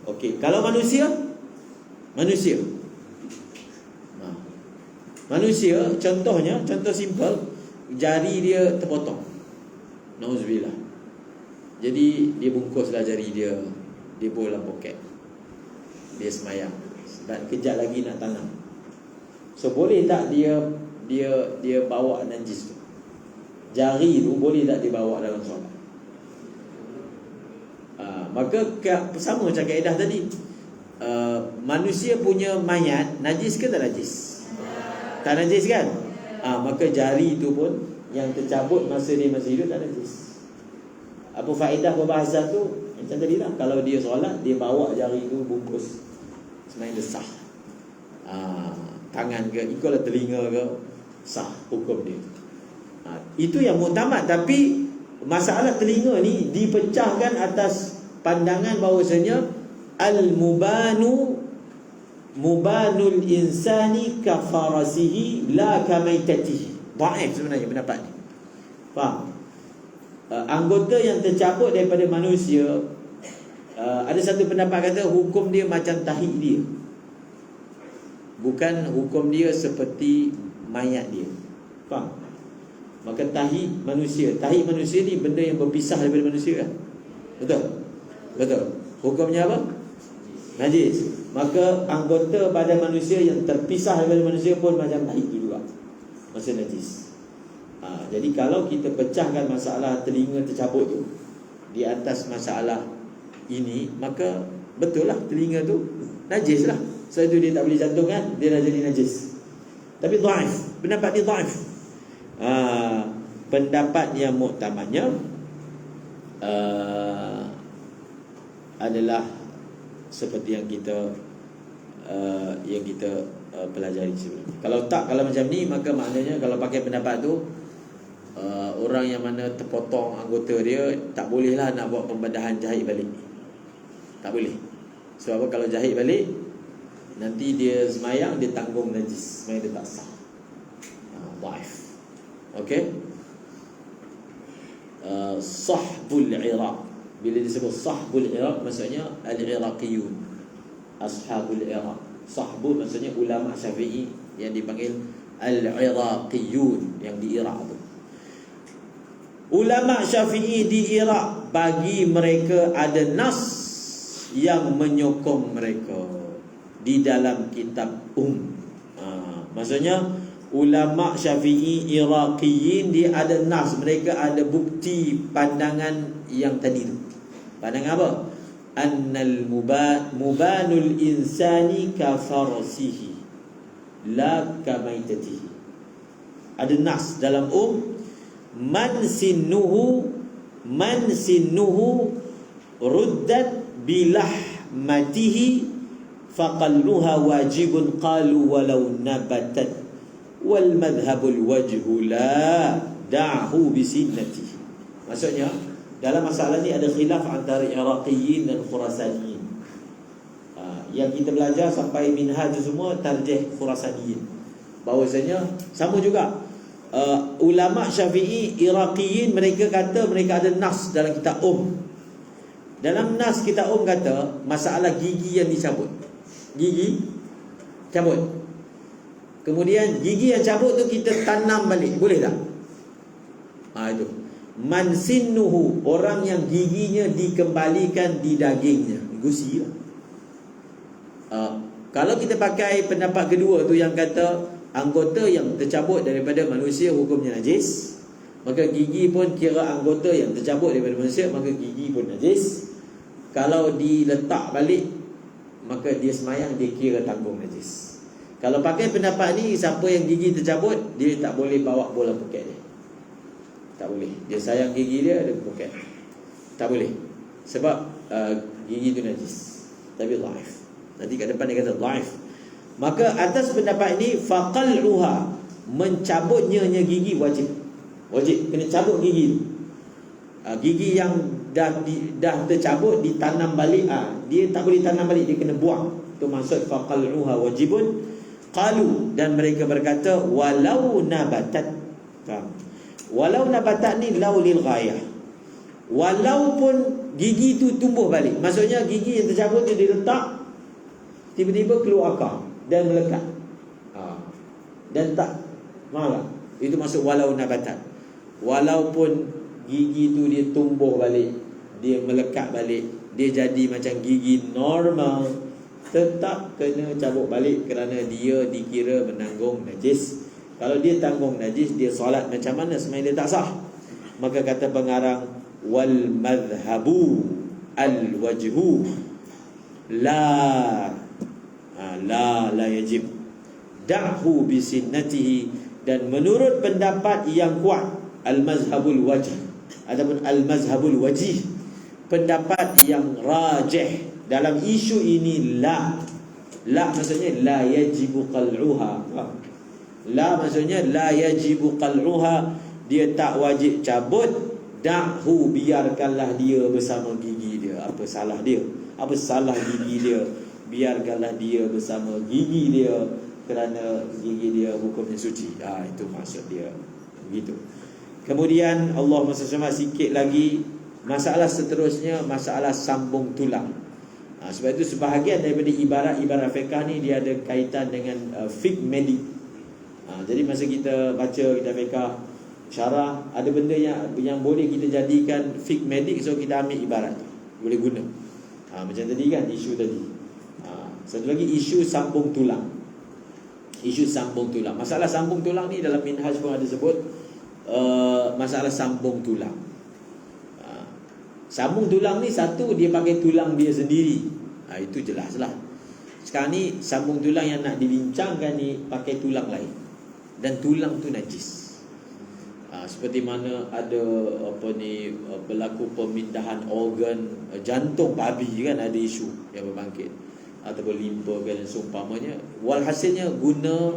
Okey, kalau manusia contohnya, contoh simple, jari dia terpotong. Nauzubillah. Jadi dia bungkuslah jari dia, dia bawa dalam poket, dia semayang, dan kejap lagi nak tanam. So boleh tak dia bawa najis tu? Jari tu boleh tak dibawa dalam solat? Maka sama macam kaedah tadi. Manusia punya mayat najis ke tak najis? Tak najis kan? Maka jari tu pun yang tercabut masa dia masih hidup tak najis. Apa faedah perbahasan tu? Macam tadi lah, kalau dia solat, dia bawa jari tu bungkus, sebenarnya dia sah. Tangan ke, ikutlah telinga ke, sah hukum dia. Itu yang muktamad. Tapi masalah telinga ni dipecahkan atas pandangan bahawasanya mubanul insani kafarasihi la kamaitatihi. Dhaif sebenarnya pendapat ni. Faham? Anggota yang tercabut daripada manusia, ada satu pendapat kata hukum dia macam tahi dia, bukan hukum dia seperti mayat dia. Faham? Maka tahi manusia ni benda yang berpisah daripada manusia kan? Betul. Hukumnya apa? Najis. Maka anggota badan manusia yang terpisah daripada manusia pun macam tahi juga, masih najis. Jadi kalau kita pecahkan masalah telinga tercabut tu di atas masalah ini, maka betul lah telinga tu najis lah. Sebab itu dia tak boleh cantumkan, dia dah jadi najis. Tapi dhaif, pendapat dia dhaif. Pendapat yang muktamadnya adalah seperti yang kita pelajari sebelum ni. Kalau tak, kalau macam ni, maka maknanya kalau pakai pendapat tu, orang yang mana terpotong anggota dia tak bolehlah nak buat pembedahan jahit balik. Tak boleh. Sebab apa? Kalau jahit balik, nanti dia semayang, dia tanggung najis, semayang dia tak sah. Dhaif. Okey. Sahbul Iraq. Bila disebut sahbul Iraq, maksudnya al-Iraqiyun, ashabul Iraq. Sahbu maksudnya ulama Syafi'i yang dipanggil al-Iraqiyun, yang di Iraq tu. Ulama Syafi'i di Iraq, bagi mereka ada nas yang menyokong mereka di dalam kitab maksudnya ulama Syafi'i Iraqiyin, dia ada nas, mereka ada bukti pandangan yang tadi tu. Pandangan apa? Annal mubanul insani ka farasihi la ka maitatihi. Ada nas dalam man sinnuhu ruddat bilahmatihi faqalluha wajibun qalu walau nabatat wal madhhabul wajhu la da'hu bisinnatihi. Maksudnya dalam masalah ni ada khilaf antara Iraqiyin dan Khurasaniyin. Yang kita belajar sampai minhaj semua tarjih Khurasaniyin, bahawasanya sama juga. Ulama Syafi'i Iraqiyin, mereka kata mereka ada nas dalam kitab Dalam nas kitab kata masalah gigi yang dicabut, gigi cabut, kemudian gigi yang cabut tu kita tanam balik, boleh tak? Itu man sinnuhu, orang yang giginya dikembalikan di dagingnya, gusi lah. Kalau kita pakai pendapat kedua tu yang kata anggota yang tercabut daripada manusia hukumnya najis, maka gigi pun kira anggota yang tercabut daripada manusia, maka gigi pun najis. Kalau diletak balik, maka dia semayang, dia kira tanggung najis. Kalau pakai pendapat ni, siapa yang gigi tercabut, dia tak boleh bawa bola poket dia. Tak boleh. Dia sayang gigi dia, ada poket. Tak boleh. Sebab gigi tu najis. Tapi dhaif. Nanti kat depan dia kata dhaif. Maka atas pendapat ini, faqal'uha, mencabutnya gigi wajib. Wajib kena cabut gigi tu. Gigi yang dah tercabut ditanam balik, dia tak boleh tanam balik, dia kena buang. Itu maksud faqal'uha wajibun. Qalu, dan mereka berkata walau nabatat. Faham? Walau nabatat ni lau lil ghayah. Walaupun gigi tu tumbuh balik, maksudnya gigi yang tercabut tu diletak, tiba-tiba keluar akar dan melekat, dan tak malah. Itu maksud walau nabatat. Walaupun gigi tu dia tumbuh balik, dia melekat balik, dia jadi macam gigi normal, tetap kena cabut balik kerana dia dikira menanggung najis. Kalau dia tanggung najis, dia solat macam mana semayang dia tak sah. Maka kata pengarang, wal madhhabu al wajhu la yajib da'hu bisinnatihi. Dan menurut pendapat yang kuat, al mazhabul wajh ataupun al mazhabul wajih, pendapat yang rajih dalam isu ini, la maksudnya la yajibu qal'uha. La maksudnya la yajibu qal'uha, dia tak wajib cabut. Da'hu, biarkanlah dia bersama gigi dia. Apa salah dia? Apa salah gigi dia? Biarkanlah dia bersama gigi dia, kerana gigi dia hukumnya suci. Itu maksud dia. Begitu. Kemudian Allah SWT sikit lagi, masalah seterusnya, masalah sambung tulang. Sebab itu sebahagian daripada ibarat-ibarat fiqh ni dia ada kaitan dengan fiqh medik. Jadi masa kita baca kitab fiqh syarah, ada benda yang boleh kita jadikan fiqh medik, so kita ambil ibarat tu, boleh guna. Macam tadi kan, isu tadi. Satu lagi, isu sambung tulang. Isu sambung tulang. Masalah sambung tulang ni dalam minhaj pun ada sebut, masalah sambung tulang. Sambung tulang ni, satu, dia pakai tulang dia sendiri. Itu jelaslah. Sekarang ni sambung tulang yang nak dibincangkan ni pakai tulang lain, dan tulang tu najis. Seperti mana ada berlaku pemindahan organ jantung babi kan, ada isu yang berbangkit, ataupun limpa kan seumpamanya. Walhasilnya guna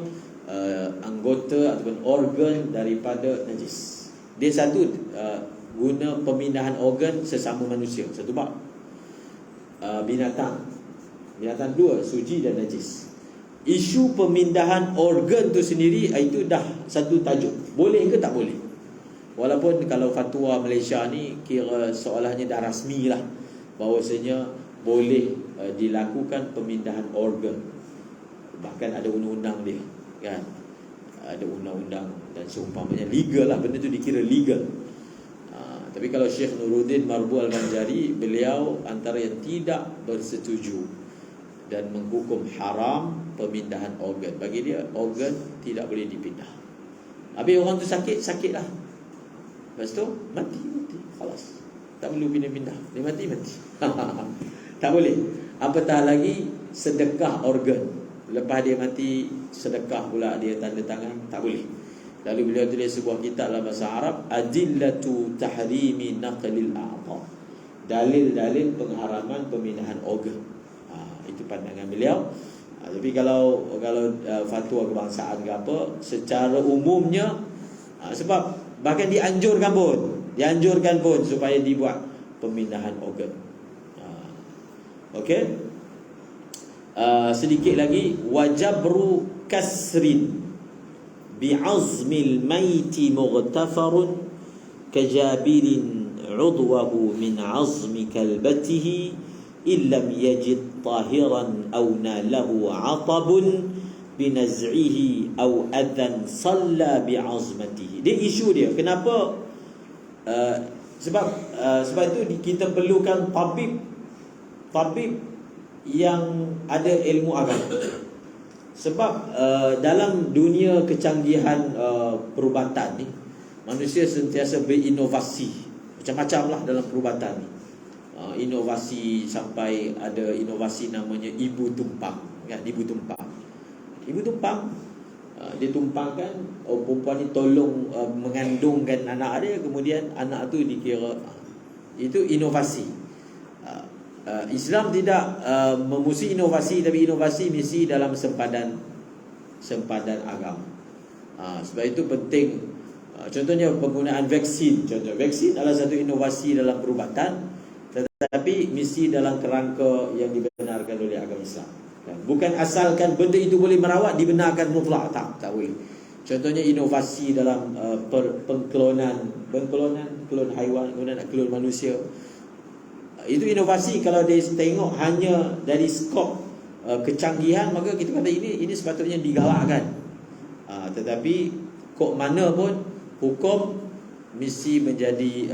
anggota ataupun organ daripada najis. Dia satu, guna pemindahan organ sesama manusia, satu bab. Binatang dua, suci dan najis. Isu pemindahan organ tu sendiri, itu dah satu tajuk. Boleh ke tak boleh? Walaupun kalau fatwa Malaysia ni kira seolahnya dah rasmi lah, bahawasanya boleh dilakukan pemindahan organ. Bahkan ada undang-undang dia kan, ada undang-undang dan seumpamanya, legal lah, benda tu dikira legal. Tapi kalau Syekh Nuruddin Marbu Al-Banjari, beliau antara yang tidak bersetuju dan menghukum haram pemindahan organ. Bagi dia organ tidak boleh dipindah. Habis orang tu sakit lah, lepas tu mati khalas, tak perlu pindah-pindah. Dia mati tak boleh. Apatah lagi sedekah organ, lepas dia mati sedekah pula dia tanda tangan, tak boleh. Lalu beliau tulis sebuah kitab dalam bahasa Arab, Adillatu Tahrimi Naqlil A'ta, dalil-dalil pengharaman pemindahan organ. Itu pandangan beliau. Tapi kalau fatwa kebangsaan ke apa, secara umumnya, sebab bahkan dianjurkan pun supaya dibuat pemindahan organ. Okey. Sedikit lagi, wajabru kasrin bi'azmil maiti mughtafarun kajabirin udwahu min azmi kalbatihi illam yajid tahiran aw nalahu atabun binaz'ihi aw adhan salla bi'azmatihi. Dia isu dia, kenapa? Sebab itu kita perlukan tabib yang ada ilmu agama. Sebab dalam dunia kecanggihan perubatan ni, manusia sentiasa berinovasi, macam-macam lah dalam perubatan ni. Inovasi, sampai ada inovasi namanya ibu tumpang kan? Ibu tumpang, dia tumpangkan, perempuan ni tolong mengandungkan anak dia, kemudian anak tu dikira, itu inovasi. Islam tidak memusuhi inovasi, tapi inovasi mesti dalam sempadan agama. Sebab itu penting. Contohnya penggunaan vaksin. Vaksin adalah satu inovasi dalam perubatan, tetapi mesti dalam kerangka yang dibenarkan oleh agama Islam. Bukan asalkan benda itu boleh merawat dibenarkan mutlak, tak boleh. Contohnya inovasi dalam pengklonan, klon haiwan, kemudian klon manusia. Itu inovasi. Kalau dia tengok hanya dari skop kecanggihan, maka kita kata ini sepatutnya digalakkan. Tetapi kok mana pun, hukum mesti menjadi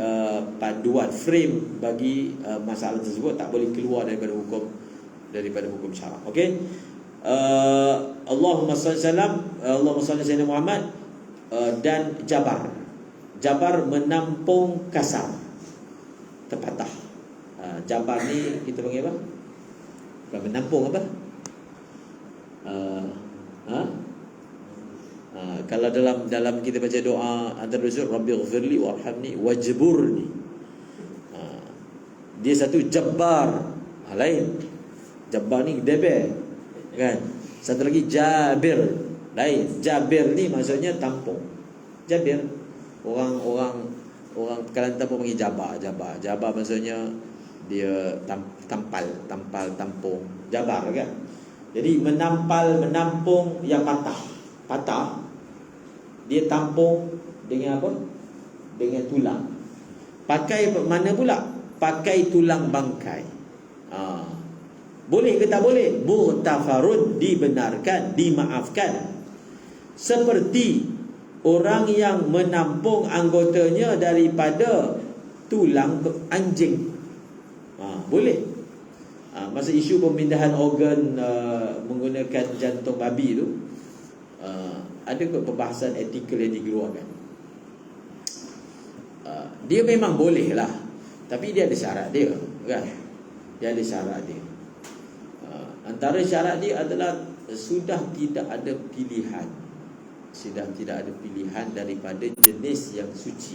panduan, frame bagi masalah tersebut. Tak boleh keluar daripada hukum syarak. Okey. Allahumma salli sayyidina Muhammad. Dan jabar menampung kasar, terpatah. Jabar ni kita panggil apa? Bukan menampung apa? Kalau dalam kita baca doa antara ruzul, Rabbighfirli warhamni wajburni. Dia satu jabbar, lain. Jabbar ni deber kan. Satu lagi jabir, lain. Jabir ni maksudnya tampung. Jabir, orang Kelantan pun panggil jabar maksudnya dia tampal, tampung, jabar kan. Jadi menampung yang patah, dia tampung dengan apa? Dengan tulang. Pakai mana pula? Pakai tulang bangkai. Boleh ke tak boleh? Mughtafarun, dibenarkan, dimaafkan. Seperti orang yang menampung anggotanya daripada tulang anjing. Boleh. Masa isu pemindahan organ menggunakan jantung babi tu, ada kot pembahasan etikal yang dikeluarkan. Dia memang boleh lah, tapi dia ada syarat dia kan. Dia ada syarat dia. Antara syarat dia adalah sudah tidak ada pilihan. sudah tidak ada pilihan daripada jenis yang suci.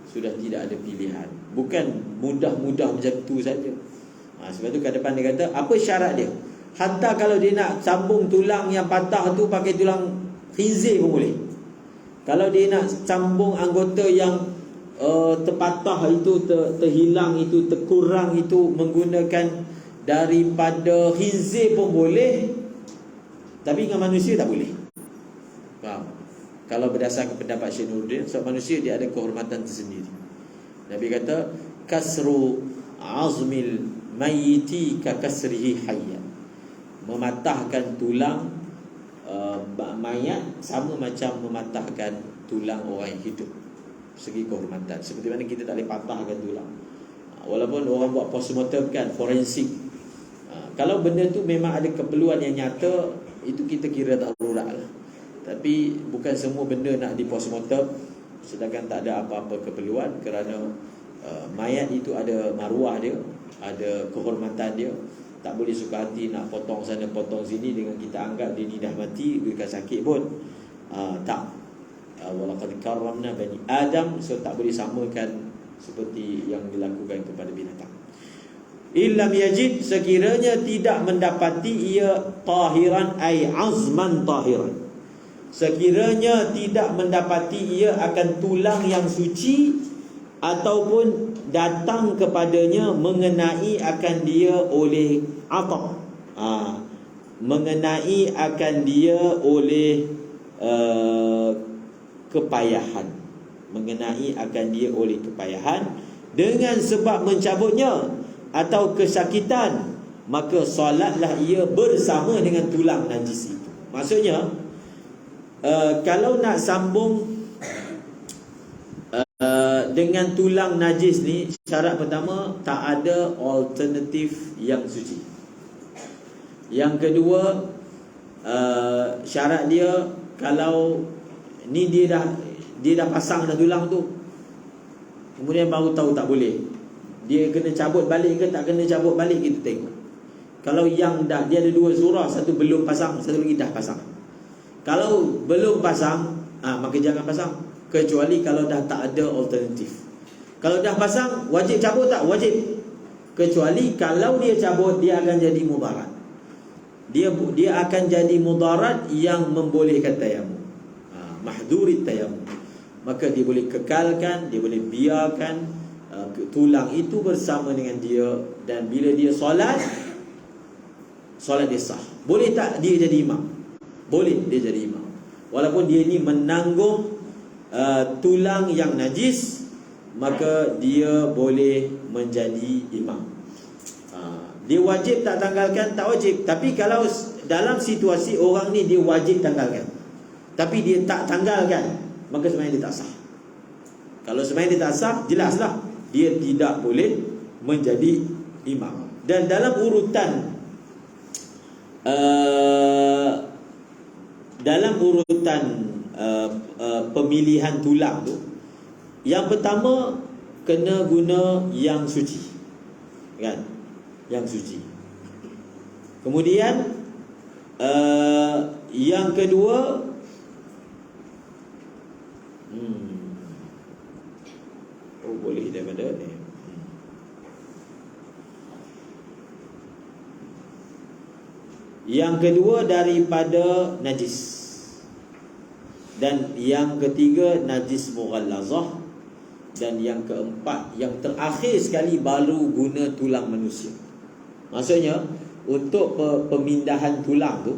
Sudah tidak ada pilihan. Bukan mudah-mudah macam tu saja. Sebab tu ke depan dia kata, apa syarat dia? Hatta kalau dia nak sambung tulang yang patah tu pakai tulang khinzir pun boleh. Kalau dia nak sambung anggota yang terpatah itu, terhilang itu, terkurang itu menggunakan daripada khinzir pun boleh. Tapi dengan manusia tak boleh. Faham? Kalau berdasarkan pendapat Syekh Nuruddin, sebab manusia dia ada kehormatan tersendiri. Nabi kata, kasru azmil mayyiti ka kasrihi hayyan. Mematahkan tulang mayat sama macam mematahkan tulang orang yang hidup. Segi kehormatan. Seperti mana kita tak boleh patahkan tulang. Walaupun orang buat postmortem kan, forensik. Kalau benda tu memang ada keperluan yang nyata, itu kita kira darurat lah. Tapi bukan semua benda nak di postmortem, sedangkan tak ada apa-apa keperluan. Kerana mayat itu ada maruah dia, ada kehormatan dia. Tak boleh suka hati nak potong sana potong sini dengan kita anggap dia ni dah mati, dia kan sakit pun. Tak. Walaqad karramna bani Adam. So tak boleh samakan seperti yang dilakukan kepada binatang. Illam yajid, sekiranya tidak mendapati ia tahiran ay azman tahiran. Sekiranya tidak mendapati ia akan tulang yang suci, ataupun datang kepadanya mengenai akan dia oleh apa? Mengenai akan dia oleh kepayahan. Mengenai akan dia oleh kepayahan dengan sebab mencabutnya atau kesakitan, maka solatlah ia bersama dengan tulang najis itu. Maksudnya, kalau nak sambung dengan tulang najis ni, syarat pertama, tak ada alternatif yang suci. Yang kedua, syarat dia, kalau ni dia dah pasang dah tulang tu, kemudian baru tahu tak boleh, dia kena cabut balik ke tak kena cabut balik, kita tengok. Kalau yang dah, dia ada dua surah, satu belum pasang, satu lagi dah pasang. Kalau belum pasang, maka jangan pasang, kecuali kalau dah tak ada alternatif. Kalau dah pasang, wajib cabut tak? Wajib. Kecuali kalau dia cabut, dia akan jadi mudarat. Dia akan jadi mudarat yang membolehkan tayamum, mahdurit tayamum. Maka dia boleh kekalkan, dia boleh biarkan tulang itu bersama dengan dia. Dan bila dia solat dia sah. Boleh tak dia jadi imam? Boleh dia jadi imam, walaupun dia ni menanggung tulang yang najis, maka dia boleh menjadi imam. Dia wajib tak tanggalkan? Tak wajib. Tapi kalau dalam situasi orang ni dia wajib tanggalkan, tapi dia tak tanggalkan, maka sebenarnya dia tak sah. Kalau sebenarnya dia tak sah, jelaslah dia tidak boleh menjadi imam. Dan dalam urutan pemilihan tulang tu, yang pertama kena guna yang suci, kan? Yang suci. Kemudian yang kedua, boleh daripada ni. Yang kedua daripada najis. Dan yang ketiga najis mughallazah. Dan yang keempat, yang terakhir sekali, baru guna tulang manusia. Maksudnya untuk pemindahan tulang tu,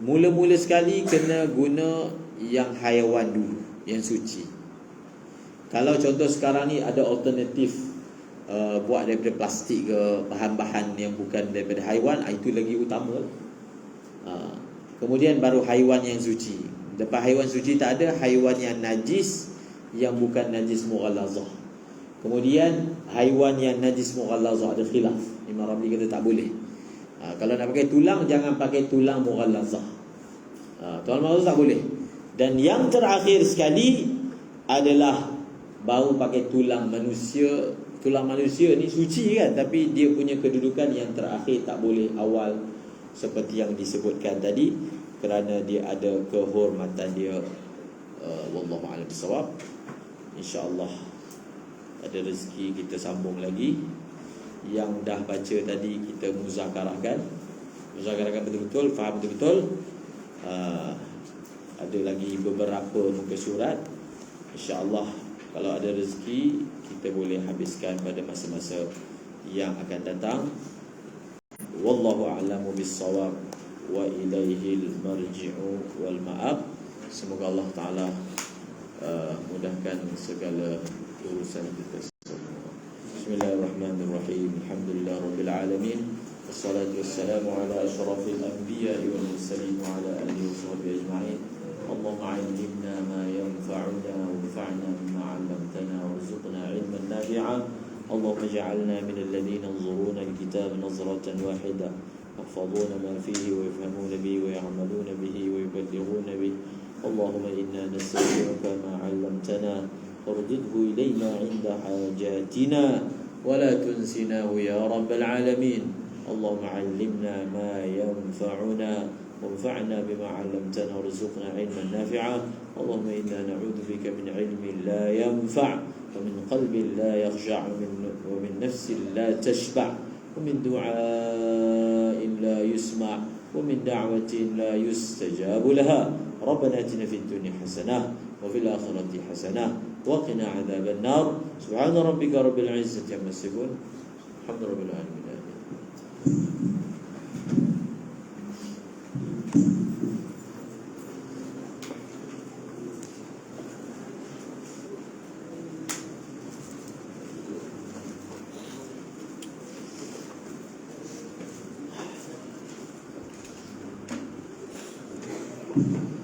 mula-mula sekali kena guna yang haiwan dulu, yang suci. Kalau contoh sekarang ni ada alternatif, buat daripada plastik ke, bahan-bahan yang bukan daripada haiwan, itu lagi utama. Kemudian baru haiwan yang suci. Lepas haiwan suci tak ada, haiwan yang najis, yang bukan najis mughallazah. Kemudian haiwan yang najis mughallazah ada khilaf. Imam Rabi kata tak boleh. Kalau nak pakai tulang, jangan pakai tulang mughallazah. Tulang mughallazah tak boleh. Dan yang terakhir sekali adalah baru pakai tulang manusia. Tulang manusia ni suci kan, tapi dia punya kedudukan yang terakhir, tak boleh awal, seperti yang disebutkan tadi. kerana dia ada kehormatan dia. Wallahu a'lam bissawab. InsyaAllah ada rezeki kita sambung lagi. Yang dah baca tadi kita muzakarahkan betul-betul, faham betul-betul. Ada lagi beberapa muka surat. InsyaAllah kalau ada rezeki kita boleh habiskan pada masa-masa yang akan datang. Wallahu a'lamu bis-shawab wa ilaihil marji'u wal ma'ab. Semoga Allah Ta'ala mudahkan segala urusan kita semua. Bismillahirrahmanirrahim. Alhamdulillah rabbil alamin. Wassalatu wassalamu ala asyrafil anbiya'i wal mursalin wa ala alihi wa sahbihi ajma'in. Allahumma 'allimna ma yanfa'una wanfa'na bima 'allamtana warzuqna 'ilman nafi'an. اللهم اجعلنا من الذين ينظرون الكتاب نظرة واحدة يحفظون ما فيه ويفهمون به ويعملون به ويبلغون به. اللهم إنا نستودعك ما علمتنا فارده إلينا عند حاجاتنا ولا تنسناه يا رب العالمين. اللهم علمنا ما ينفعنا وانفعنا بما علمتنا وارزقنا علما نافعا. اللهم إنا نعوذ بك من علم لا ينفع ومن قلب لا يخشع ومن نفس لا تشبع ومن دعاء لا يسمع ومن دعوة لا يستجاب لها. ربنا اتنا في الدنيا حسنة وفي الآخرة حسنة وقنا عذاب النار. سبحان ربك رب العزة عما يصفون. الحمد لله رب العالمين. Thank you.